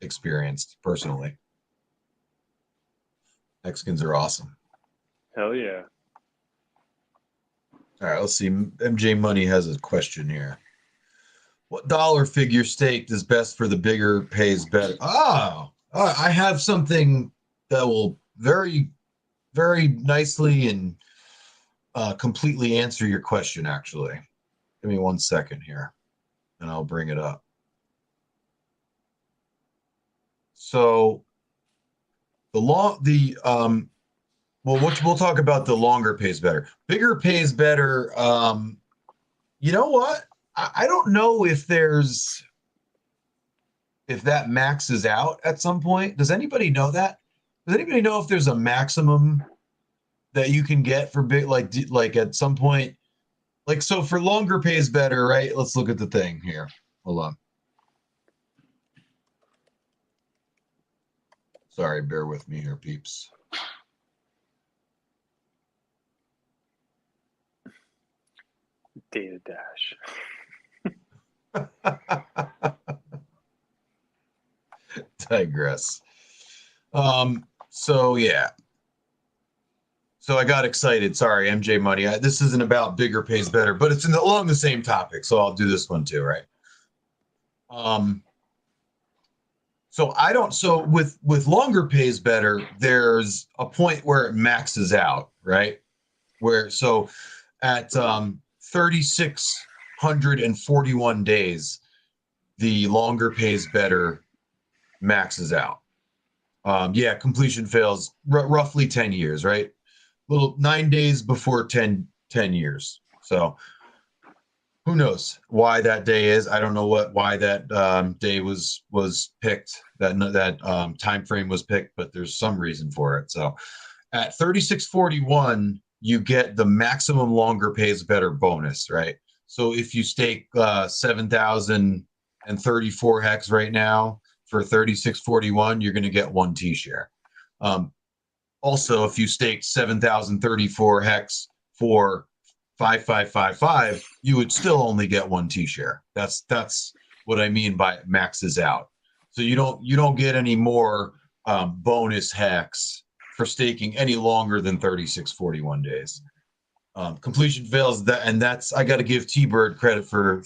experienced personally. Mexicans are awesome. Hell yeah. All right, let's see. MJ Money has a question here. What dollar figure staked is best for the bigger pays better? I have something that will very, very nicely and completely answer your question, actually. Give me 1 second here, and I'll bring it up. So we'll talk about the longer pays better. Bigger pays better. You know what? I don't know if that maxes out at some point. Does anybody know that? Does anybody know if there's a maximum that you can get for big, like at some point? Like, so for longer pays better, right? Let's look at the thing here. Hold on. Sorry, bear with me here, peeps. Data dash. Digress. So yeah. So I got excited. Sorry, MJ Money. This isn't about bigger pays better, but it's along the same topic. So I'll do this one too, right? So with longer pays better, there's a point where it maxes out, right? So at 3,641 days, the longer pays better maxes out. Completion fails roughly 10 years, right? Little 9 days before 10 years. So who knows why that day is? I don't know why that day was picked. That time frame was picked, but there's some reason for it. So at 3,641, you get the maximum longer pays better bonus, right? So if you stake 7,034 hex right now for 3,641, you're going to get 1 T share. Also, if you stake 7,034 hex for 5,555, you would still only get 1 T share. That's what I mean by it maxes out. So you don't get any more bonus hex for staking any longer than 3,641 days. Completion fails, I got to give T-Bird credit for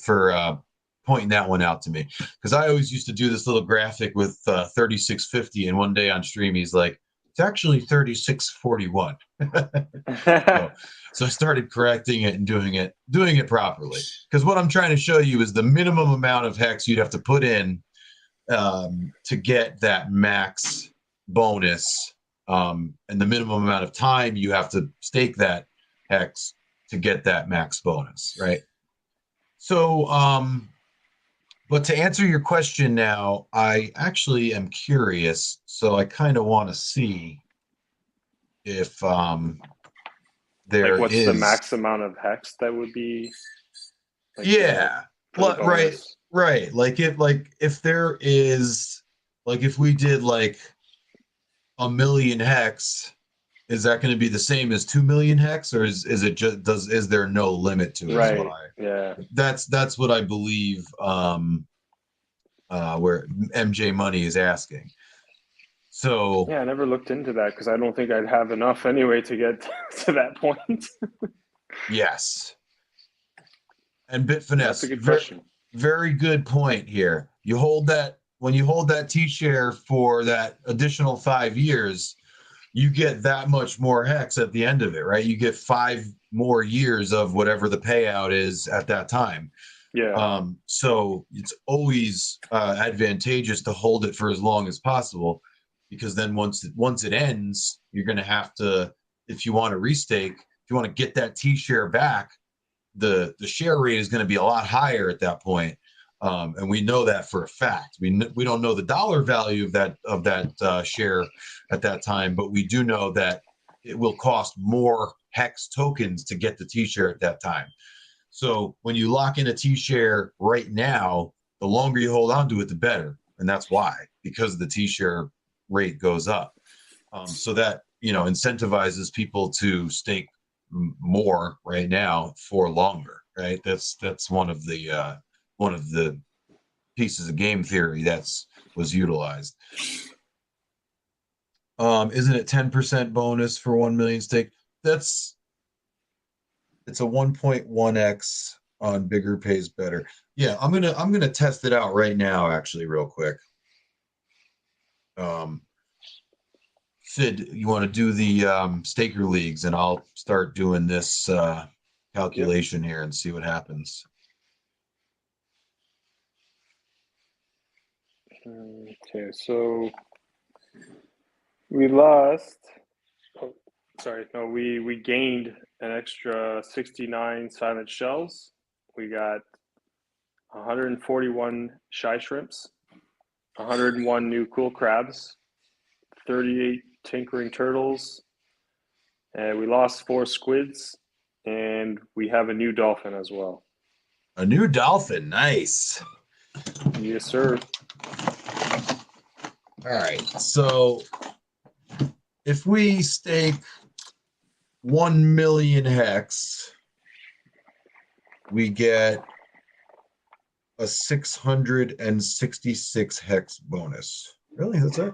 pointing that one out to me, because I always used to do this little graphic with 3,650, and one day on stream he's like, It's actually 3641. So I started correcting it and doing it properly. Because what I'm trying to show you is the minimum amount of hex you'd have to put in to get that max bonus, and the minimum amount of time you have to stake that hex to get that max bonus, right? So, but to answer your question now, I actually am curious. So I kind of want to see if there like, what's is the max amount of hex that would be? Like, yeah, right. Like if there is, like if we did like 1,000,000 hex, is that going to be the same as 2,000,000 hex, or is it just is there no limit to it? Right. Yeah. That's what I believe. Where MJ Money is asking. So yeah, I never looked into that because I don't think I'd have enough anyway to get to that point. yes, and Bitfinesse. That's a good question. Very good point here. You hold that when you hold that T-share for that additional 5 years, you get that much more hex at the end of it, right? You get 5 more years of whatever the payout is at that time. Yeah. So it's always advantageous to hold it for as long as possible, because then once it ends, you're going to have to, if you want to restake, if you want to get that T-share back, the share rate is going to be a lot higher at that point. And we know that for a fact. We don't know the dollar value of that share at that time, but we do know that it will cost more hex tokens to get the T-share at that time. So when you lock in a T-share right now, the longer you hold on to it, the better, and that's why, because the T-share rate goes up. So that incentivizes people to stake more right now for longer, right? That's one of the pieces of game theory was utilized. Isn't it 10% bonus for 1,000,000 stake? It's a 1.1x on bigger pays better. Yeah, I'm gonna test it out right now, actually, real quick. Sid, you want to do the staker leagues, and I'll start doing this calculation here and see what happens. Okay, so we lost. Oh, sorry, no, we gained an extra 69 silent shells. We got 141 shy shrimps, 101 new cool crabs, 38 tinkering turtles, and we lost 4 squids, and we have a new dolphin as well. A new dolphin, nice. Yes, sir. All right, so if we stake 1,000,000 hex, we get a 666 hex bonus. Really? That's it?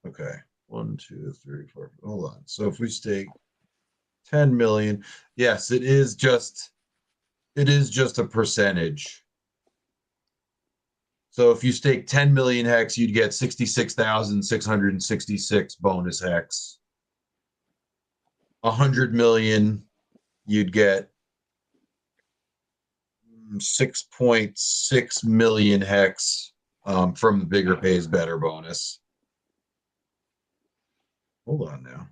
Okay. 1, 2, 3, 4. Hold on. So if we stake 10,000,000, yes, it is just a percentage. So if you stake 10,000,000 hex, you'd get 66,666 bonus hex. 100,000,000, you'd get 6.6 million hex from the bigger pays better bonus. Hold on now.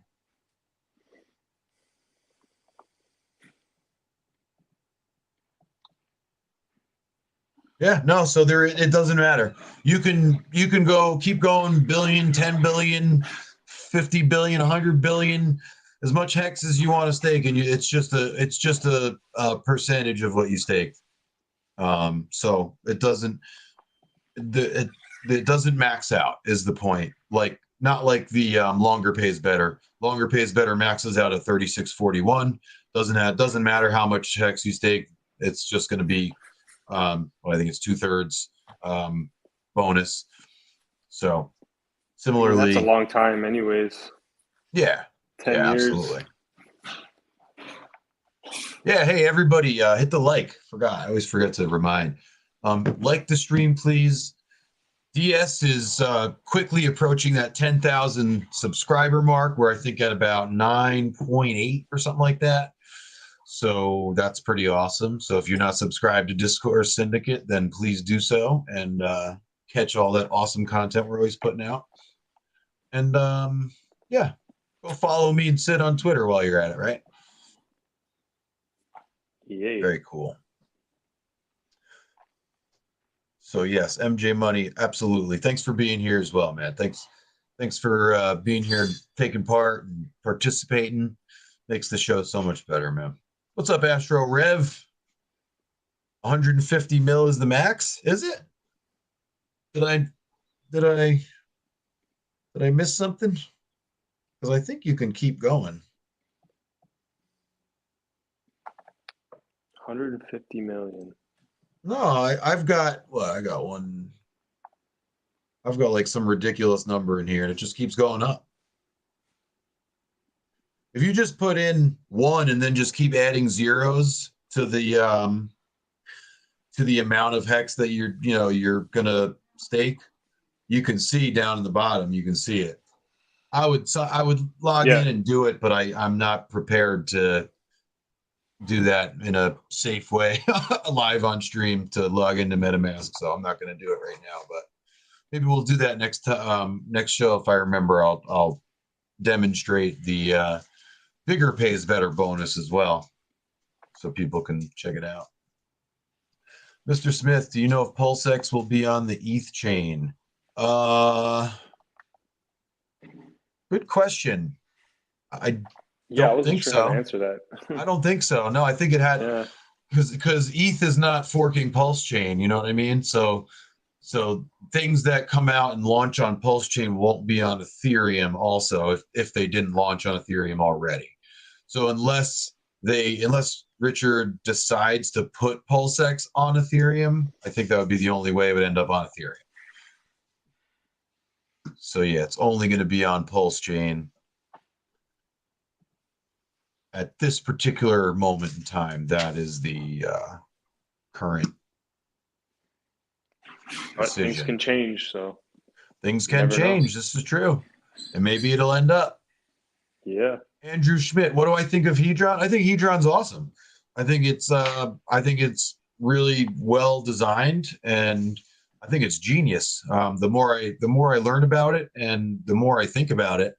Yeah, no, so it doesn't matter. You can keep going, billion, 10 billion, 50 billion, 100 billion, as much hex as you want to stake, and it's just a percentage of what you staked. So it doesn't max out, is the point. Like, not like the longer pays better. Longer pays better maxes out at 3641. Doesn't matter how much hex you stake. It's just going to be I think it's 2/3 bonus. So similarly, that's a long time, anyways. Yeah, 10 years. Absolutely. Yeah, hey everybody, hit the like. I always forget to remind. Like the stream, please. DS is quickly approaching that 10,000 subscriber mark. We're, I think, at about 9.8 or something like that. So that's pretty awesome. So if you're not subscribed to Discourse Syndicate, then please do so and catch all that awesome content we're always putting out. And yeah, go follow me and Sid on Twitter while you're at it, right? Yeah. Very cool. So yes, MJ Money, absolutely. Thanks for being here as well, man. Thanks for being here, taking part, and participating. Makes the show so much better, man. What's up, Astro Rev? 150 mil is the max, is it? Did I did I did I miss something? Because I think you can keep going. 150 million. No, I've got I got one. I've got like some ridiculous number in here, and it just keeps going up. If you just put in one and then just keep adding zeros to the amount of hex that you're gonna stake, you can see down in the bottom. You can see it. I would log in and do it, but I'm not prepared to do that in a safe way live on stream to log into MetaMask. So I'm not going to do it right now, but maybe we'll do that next show. If I remember, I'll demonstrate the bigger pays better bonus as well, so people can check it out. Mr. Smith, do you know if PulseX will be on the ETH chain? Good question. I wasn't sure how to answer that. I don't think so. No, I think it had because ETH is not forking PulseChain. You know what I mean? So things that come out and launch on PulseChain won't be on Ethereum also if they didn't launch on Ethereum already. So unless Richard decides to put PulseX on Ethereum, I think that would be the only way it would end up on Ethereum. So yeah, it's only going to be on PulseChain at this particular moment in time. That is the current but things can change, so things can change. This is true, and maybe it'll end up. Yeah. Andrew Schmidt, what do I think of Hedron? I think Hedron's awesome. I think it's really well designed, and I think it's genius. The more I learn about it, and the more I think about it,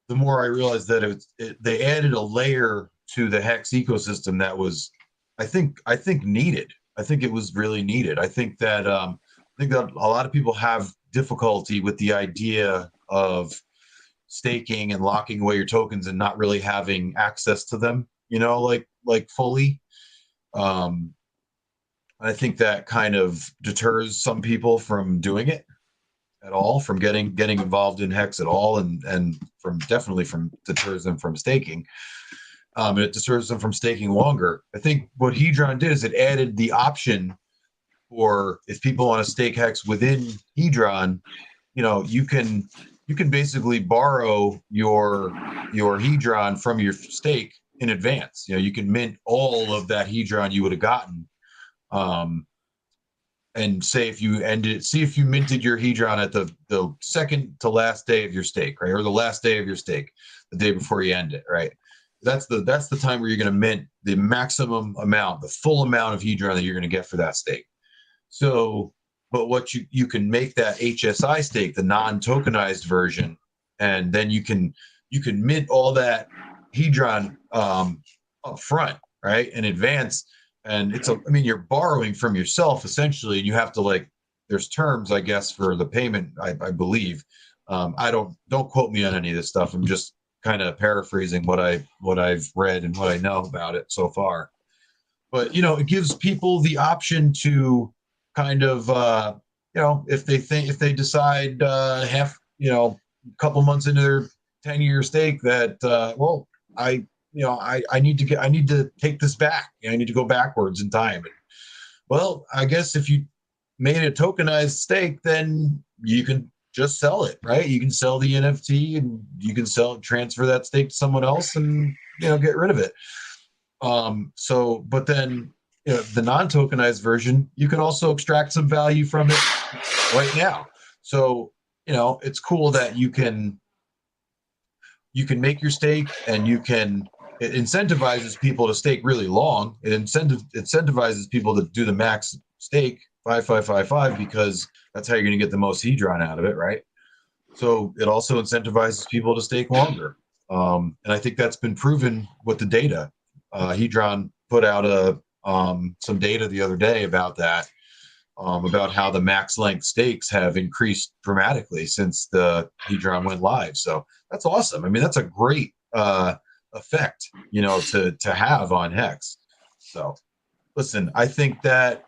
the more I realize that they added a layer to the Hex ecosystem that was, I think needed. I think it was really needed. I think that a lot of people have difficulty with the idea of staking and locking away your tokens and not really having access to them, like fully. I think that kind of deters some people from doing it at all, from getting involved in Hex at all, and definitely deters them from staking. And it deters them from staking longer. I think what Hedron did is it added the option for, if people want to stake Hex within Hedron, you can basically borrow your Hedron from your stake in advance. You can mint all of that Hedron you would have gotten. And say if you minted your Hedron at the second to last day of your stake, right? Or the last day of your stake, the day before you end it, right? That's the time where you're going to mint the maximum amount, the full amount of Hedron that you're going to get for that stake. So, but what you can make that HSI stake, the non-tokenized version, and then you can mint all that Hedron up front, right, in advance. And you're borrowing from yourself essentially, and you have to, there's terms, I guess, for the payment, I believe. I don't quote me on any of this stuff. I'm just kind of paraphrasing what I've read and what I know about it so far. But it gives people the option to kind of if they decide a couple months into their 10-year stake that I need to take this back. I need to go backwards in time. Well, I guess if you made a tokenized stake, then you can just sell it, right? You can sell the NFT and you can transfer that stake to someone else and get rid of it. But then the non-tokenized version, you can also extract some value from it right now. So, it's cool that you can make your stake, and it incentivizes people to stake really long. It incentivizes people to do the max stake 5555 because that's how you're going to get the most Hedron out of it, right? So it also incentivizes people to stake longer. And I think that's been proven with the data. Hedron put out some data the other day about that, about how the max length stakes have increased dramatically since the Hedron went live. So that's awesome. I mean, that's a great effect, to have on Hex. So listen, I think that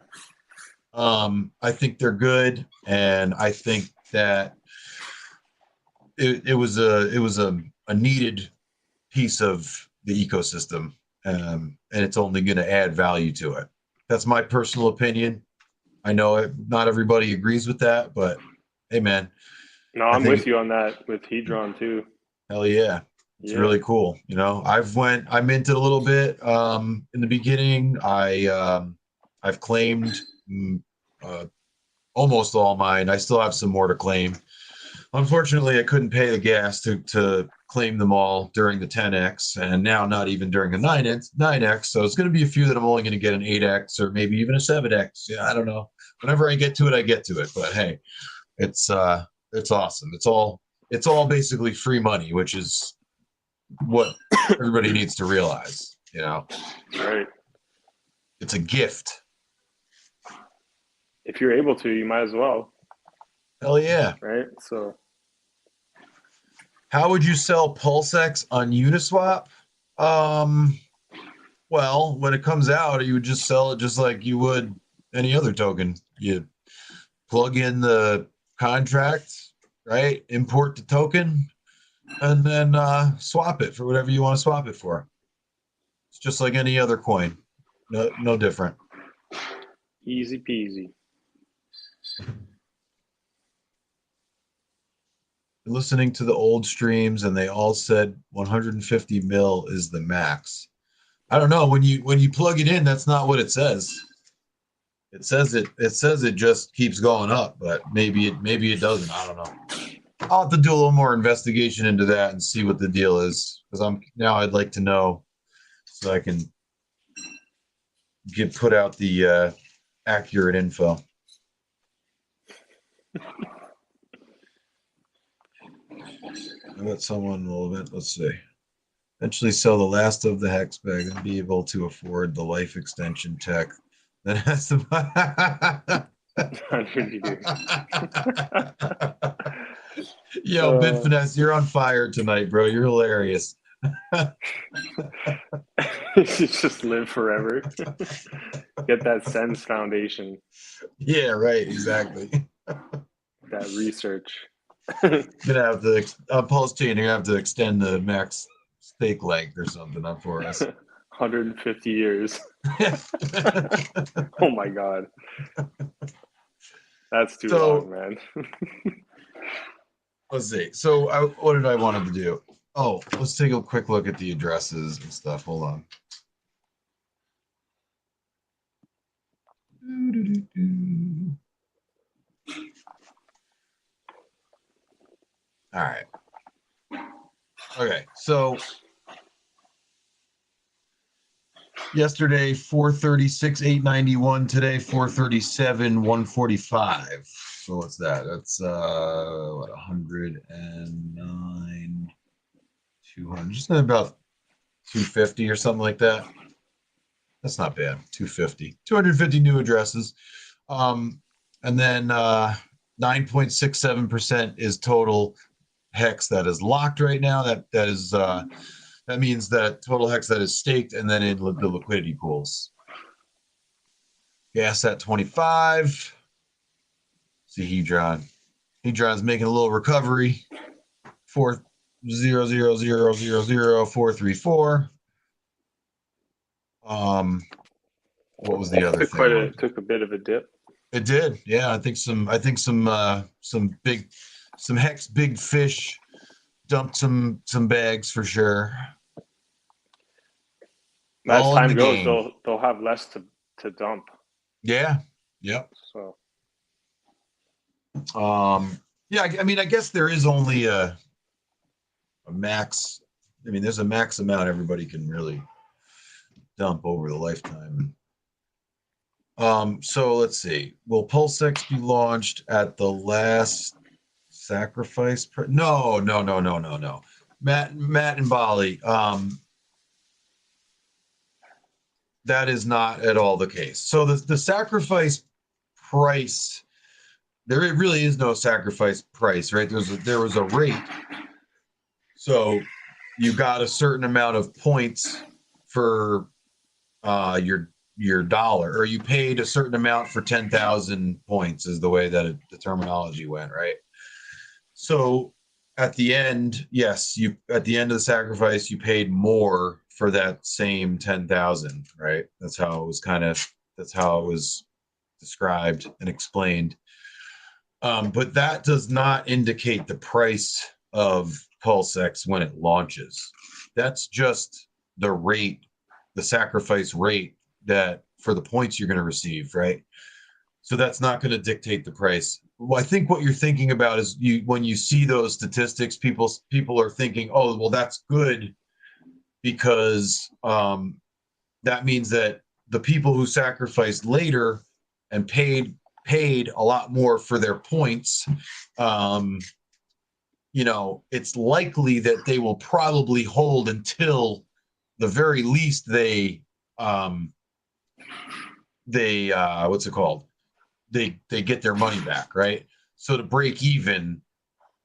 I think they're good, and I think that it was a needed piece of the ecosystem, and it's only going to add value to it. That's my personal opinion. I know not everybody agrees with that, but hey, man. No, I'm with you on that with Hedron too. Hell yeah. It's really cool. I minted a little bit in the beginning. I've claimed almost all mine. I still have some more to claim. Unfortunately, I couldn't pay the gas to claim them all during the 10x, and now not even during the 9x. So it's going to be a few that I'm only going to get an 8x or maybe even a 7x. Yeah, I don't know. Whenever I get to it, I get to it. But hey, it's awesome. It's all basically free money, which is what everybody needs to realize. Right. It's a gift. If you're able to, you might as well. Hell yeah. Right. So how would you sell PulseX on Uniswap? Well, when it comes out, you would just sell it just like you would any other token. You plug in the contract, right? Import the token, and then swap it for whatever you want to swap it for. It's just like any other coin. No different. Easy peasy. Listening to the old streams, and they all said 150 mil is the max. I don't know. When you plug it in, that's not what it says. It says it just keeps going up, but maybe it doesn't. I don't know. I'll have to do a little more investigation into that and see what the deal is, because I'd like to know so I can put out the accurate info. I bet someone will. Let's see. Eventually sell the last of the hex bag and be able to afford the life extension tech that has to. Yo, Bid Finesse, you're on fire tonight, bro. You're hilarious. You just live forever. Get that Sense Foundation. Yeah, right. Exactly. That research. Gonna have to PulseChain. You're gonna have to extend the max stake length or something up for us. 150 years. Oh my god, that's too long, man. Let's see. So what did I want to do? Oh, let's take a quick look at the addresses and stuff. Hold on. All right. Okay, so yesterday 436,891. Today 437,145. So what's that? That's 109, 200, just about 250 or something like that. That's not bad. 250 new addresses. And then 9.67% is total hex that is locked right now. That means that total hex that is staked and then in the liquidity pools. Gas at 25. See Hedron. Hedron's making a little recovery. 400,000,434. What was the other thing? Took a bit of a dip. It did, yeah. I think some hex big fish dumped some bags for sure. As time goes, they'll have less to to dump. Yeah. Yep. So yeah, I mean, I guess there is only a max. I mean, there's a max amount everybody can really dump over the lifetime. So let's see. Will PulseX be launched at the last sacrifice? No. Matt and Bali. That is not at all the case. So the sacrifice price, there really is no sacrifice price, right? There was a rate. So you got a certain amount of points for your dollar, or you paid a certain amount for 10,000 points is the way that the terminology went, right? So at the end, yes, at the end of the sacrifice, you paid more for that same 10,000, right? That's how it was described and explained. But that does not indicate the price of PulseX when it launches. That's just the rate, the sacrifice rate that for the points you're going to receive, right? So that's not going to dictate the price. Well, I think what you're thinking about is when you see those statistics, people are thinking, oh, well, that's good because that means that the people who sacrificed later and paid a lot more for their points, it's likely that they will probably hold until the very least they what's it called? They get their money back, right? So to break even,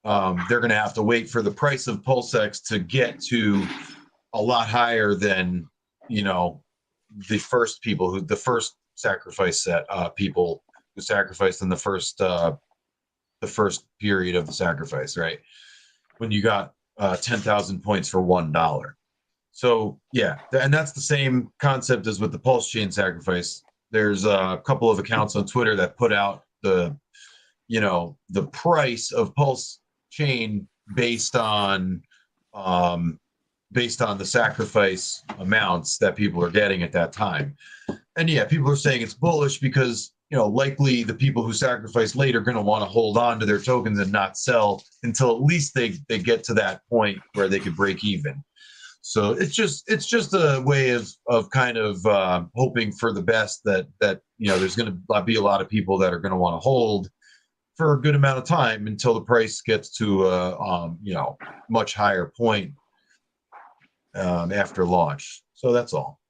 they're going to have to wait for the price of PulseX to get to a lot higher than the first sacrifice set people who sacrificed in the first period of the sacrifice, right? When you got 10,000 points for $1. So yeah, and that's the same concept as with the PulseChain sacrifice. There's a couple of accounts on Twitter that put out the price of PulseChain based on the sacrifice amounts that people are getting at that time. And yeah, people are saying it's bullish because likely the people who sacrifice later are going to want to hold on to their tokens and not sell until at least they get to that point where they could break even. So it's just a way of kind of hoping for the best that there's going to be a lot of people that are going to want to hold for a good amount of time until the price gets to a much higher point after launch. So that's all.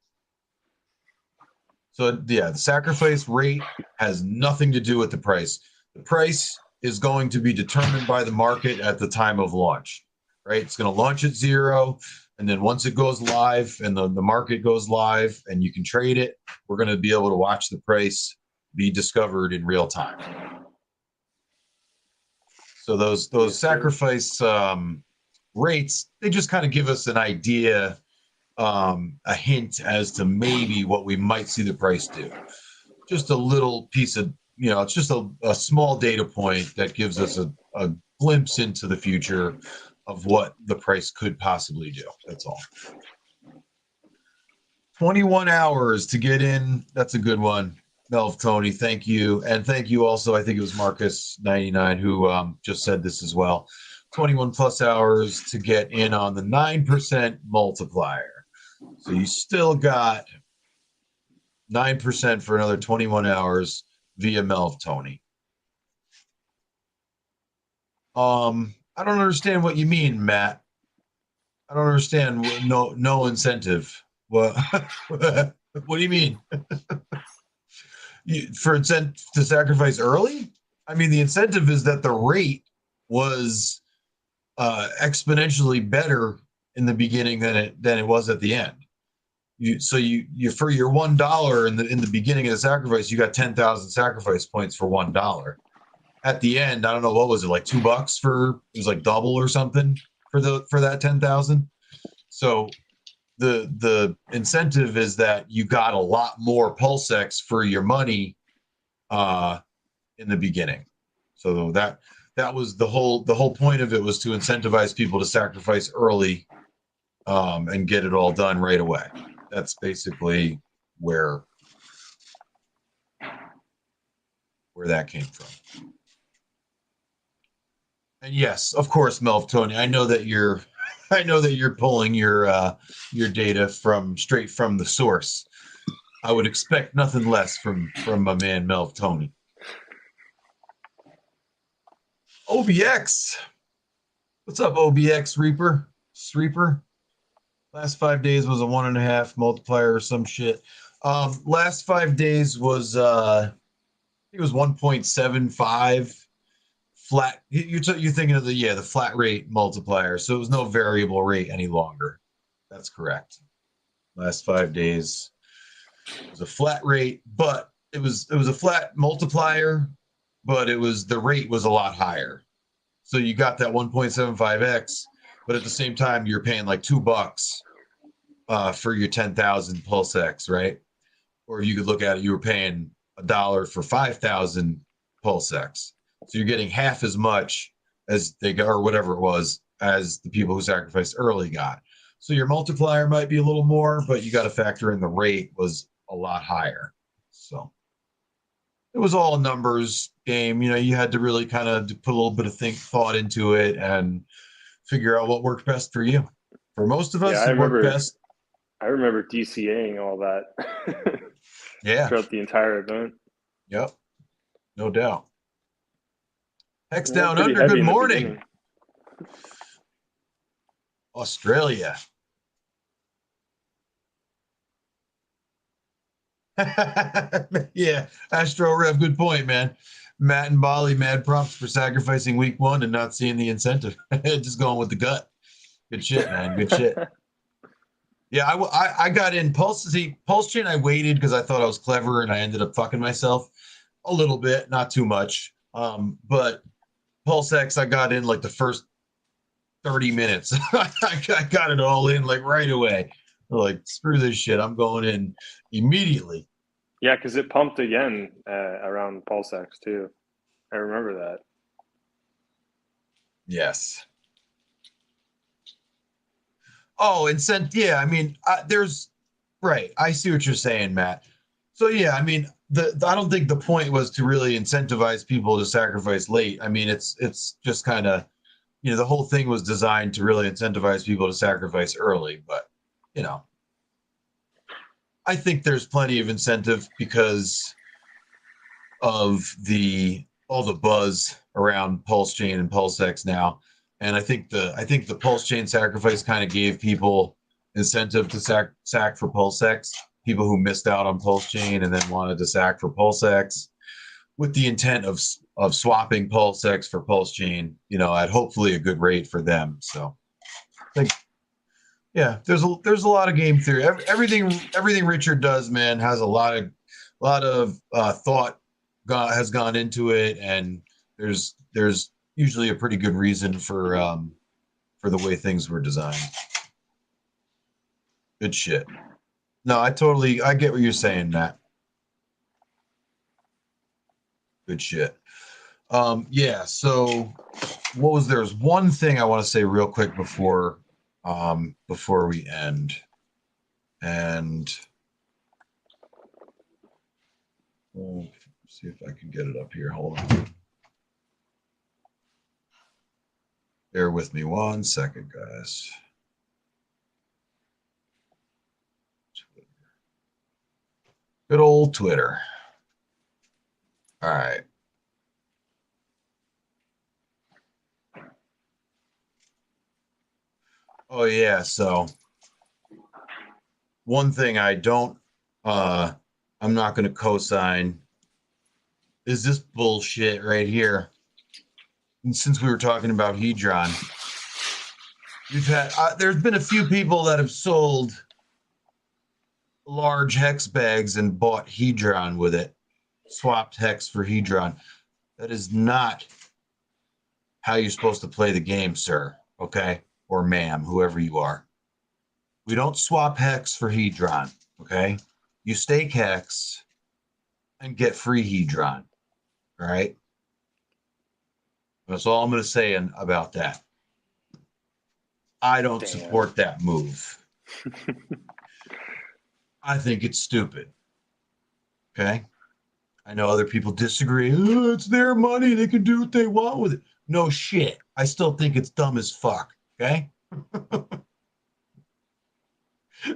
So yeah, the sacrifice rate has nothing to do with the price. The price is going to be determined by the market at the time of launch, right? It's going to launch at 0. And then once it goes live and the market goes live and you can trade it, we're going to be able to watch the price be discovered in real time. So those sacrifice rates, they just kind of give us an idea, a hint as to maybe what we might see the price do. Just a little piece of, it's just a small data point that gives us a glimpse into the future of what the price could possibly do. That's all. 21 hours to get in. That's a good one. Melv Tony, thank you. And thank you also, I think it was Marcus99 who just said this as well. 21 plus hours to get in on the 9% multiplier. So you still got 9% for another 21 hours via Melv Tony. I don't understand what you mean, Matt. I don't understand. No incentive. What? What do you mean? For incentive to sacrifice early? I mean, the incentive is that the rate was exponentially better in the beginning than it was at the end. So you for your $1 in the beginning of the sacrifice, you got 10,000 sacrifice points for $1. At the end, I don't know, what was it, like $2 it was like double or something for that 10,000. So the incentive is that you got a lot more PulseX for your money in the beginning. So that was the whole point of it, was to incentivize people to sacrifice early and get it all done right away. That's basically where where that came from. And yes, of course, Melv Tony, I know that you're pulling your data straight from the source. I would expect nothing less from my man Melv Tony. OBX. What's up, OBX Reaper? Last 5 days was a 1.5 multiplier or some shit. Last 5 days was I think it was 1.75 flat. You're thinking of the flat rate multiplier. So it was no variable rate any longer. That's correct. Last 5 days was a flat rate, but it was a flat multiplier, but the rate was a lot higher. So you got that 1.75x, but at the same time you're paying like $2 for your 10,000 PulseX, right? Or you could look at it, you were paying $1 for 5,000 PulseX. So you're getting half as much as they got, or whatever it was, as the people who sacrificed early got. So your multiplier might be a little more, but you got to factor in the rate was a lot higher. So it was all a numbers game. You had to really kind of put a little bit of thought into it and figure out what worked best for you. For most of us, it worked best. I remember DCAing all that. Yeah. Throughout the entire event. Yep. No doubt. Hex Down Under, good morning. Australia. Yeah, Astro Rev, good point, man. Matt and Bali, mad props for sacrificing week 1 and not seeing the incentive. Just going with the gut. Good shit, man. Good shit. Yeah, I got in PulseChain. I waited because I thought I was clever, and I ended up fucking myself a little bit, not too much. But PulseX, I got in like the first 30 minutes. I got it all in like right away. Like, screw this shit. I'm going in immediately. Yeah, because it pumped again around PulseX too. I remember that. Yes. Oh, yeah. I mean, right. I see what you're saying, Matt. So yeah, I mean, I don't think the point was to really incentivize people to sacrifice late. I mean, it's just kind of, the whole thing was designed to really incentivize people to sacrifice early. But, I think there's plenty of incentive because of all the buzz around PulseChain and PulseX now. And I think the PulseChain sacrifice kind of gave people incentive to sack for PulseX, people who missed out on PulseChain and then wanted to sack for PulseX with the intent of swapping PulseX for PulseChain, at hopefully a good rate for them. So I think, yeah, there's a lot of game theory. Everything Richard does, man, has a lot of thought has gone into it, and there's usually a pretty good reason for the way things were designed. Good shit. No, I get what you're saying, Matt. Good shit. Yeah, so there's one thing I want to say real quick before we end. And we'll see if I can get it up here. Hold on. Bear with me 1 second, guys. Twitter. Good old Twitter. All right. Oh yeah, so one thing I'm not going to co-sign is this bullshit right here. And since we were talking about Hedron, there's been a few people that have sold large hex bags and bought Hedron with it, swapped hex for Hedron. That is not how you're supposed to play the game, sir. Okay? Or ma'am, whoever you are. We don't swap hex for Hedron. Okay? You stake hex and get free Hedron. All right? That's all I'm going to say about that. I don't support that move. I think it's stupid. Okay? I know other people disagree. Oh, it's their money. They can do what they want with it. No shit. I still think it's dumb as fuck. Okay.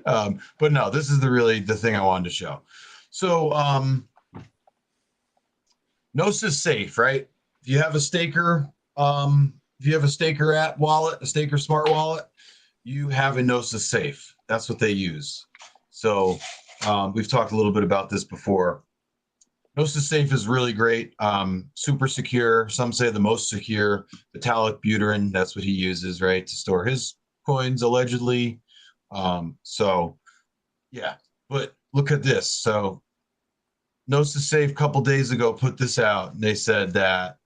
But no, this is the thing I wanted to show. So Gnosis Safe, right? If you have a staker, if you have a staker app wallet, a staker smart wallet, you have a Gnosis Safe. That's what they use. So we've talked a little bit about this before. Gnosis Safe is really great, super secure. Some say the most secure. Metallic butyrin, that's what he uses, right, to store his coins allegedly. So yeah, but look at this. So Gnosis Safe a couple days ago put this out, and they said that,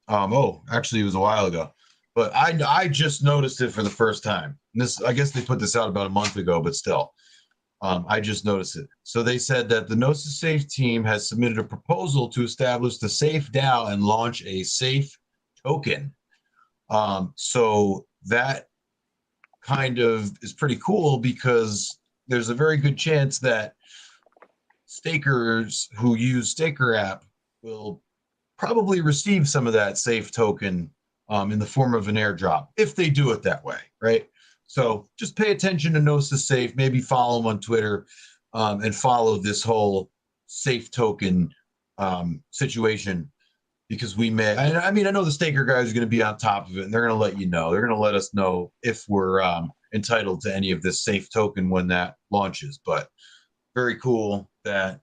oh, actually it was a while ago, but I just noticed it for the first time. And this, I guess they put this out about a month ago, but still. I just noticed it. So they said that the Gnosis Safe team has submitted a proposal to establish the Safe DAO and launch a Safe token. So that kind of is pretty cool because there's a very good chance that stakers who use Staker app will probably receive some of that Safe token in the form of an airdrop if they do it that way, right? So just pay attention to Gnosis Safe, maybe follow them on Twitter, and follow this whole Safe token situation, because we may, I mean, I know the staker guys are going to be on top of it, and they're going to let you know. They're going to let us know if we're entitled to any of this Safe token when that launches. But very cool that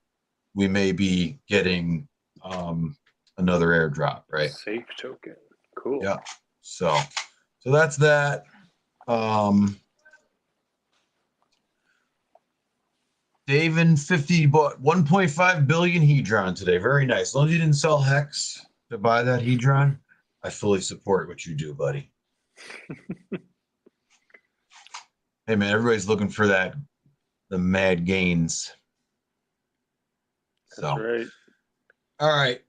we may be getting another airdrop, right? Safe token. Cool. Yeah. So that's that. David 50 bought 1.5 billion Hedron today. Very nice. As long as you didn't sell Hex to buy that Hedron, I fully support what you do, buddy. Hey man, everybody's looking for the mad gains. That's right. All right.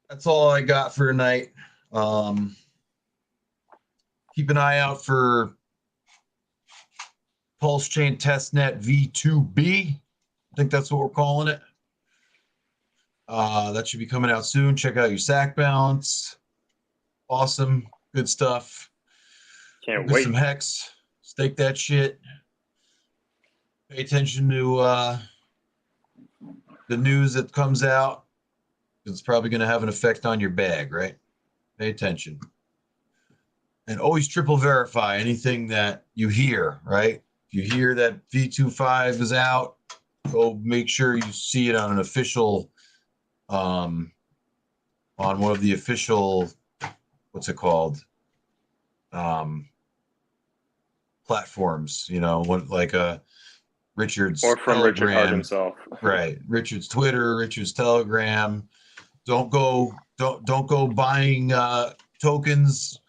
That's all I got for tonight. Keep an eye out for PulseChain testnet V2B. I think that's what we're calling it. That should be coming out soon. Check out your sack balance. Awesome. Good stuff. Can't wait. Some Hex. Stake that shit. Pay attention to the news that comes out. It's probably going to have an effect on your bag, right? Pay attention. And always triple verify anything that you hear, right? If you hear that V25 is out, go make sure you see it on an official, on one of the official, what's it called? Platforms, you know, like Richard's or from Telegram, Richard Hart himself. Right. Richard's Twitter, Richard's Telegram. Don't go buying tokens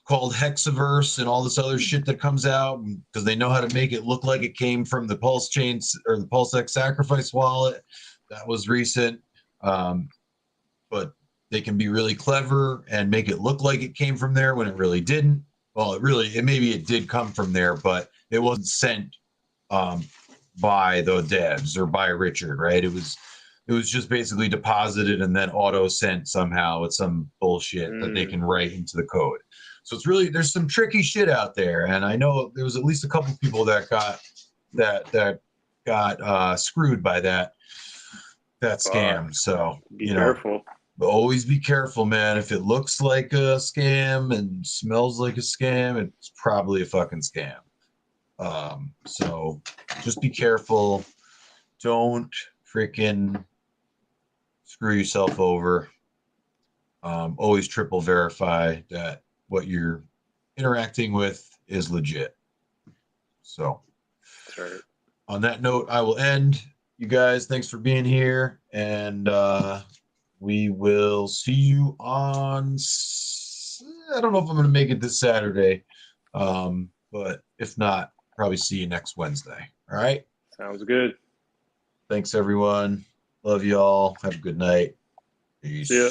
called Hexiverse and all this other shit that comes out, because they know how to make it look like it came from the PulseChain or the PulseX sacrifice wallet. That was recent. But they can be really clever and make it look like it came from there when it really didn't. Well, maybe it did come from there, but it wasn't sent by the devs or by Richard, right? It was just basically deposited and then auto sent somehow with some bullshit that they can write into the code. So it's really, there's some tricky shit out there, and I know there was at least a couple people that got screwed by that scam. So be careful. Always be careful, man. If it looks like a scam and smells like a scam, it's probably a fucking scam. So just be careful. Don't freaking screw yourself over. Always triple verify that what you're interacting with is legit. So that's right. On that note, I will end. You guys, thanks for being here, and we will see you on, I don't know if I'm going to make it this Saturday, but if not, probably see you next Wednesday. All right? Sounds good. Thanks, everyone. Love you all. Have a good night. Peace. See ya.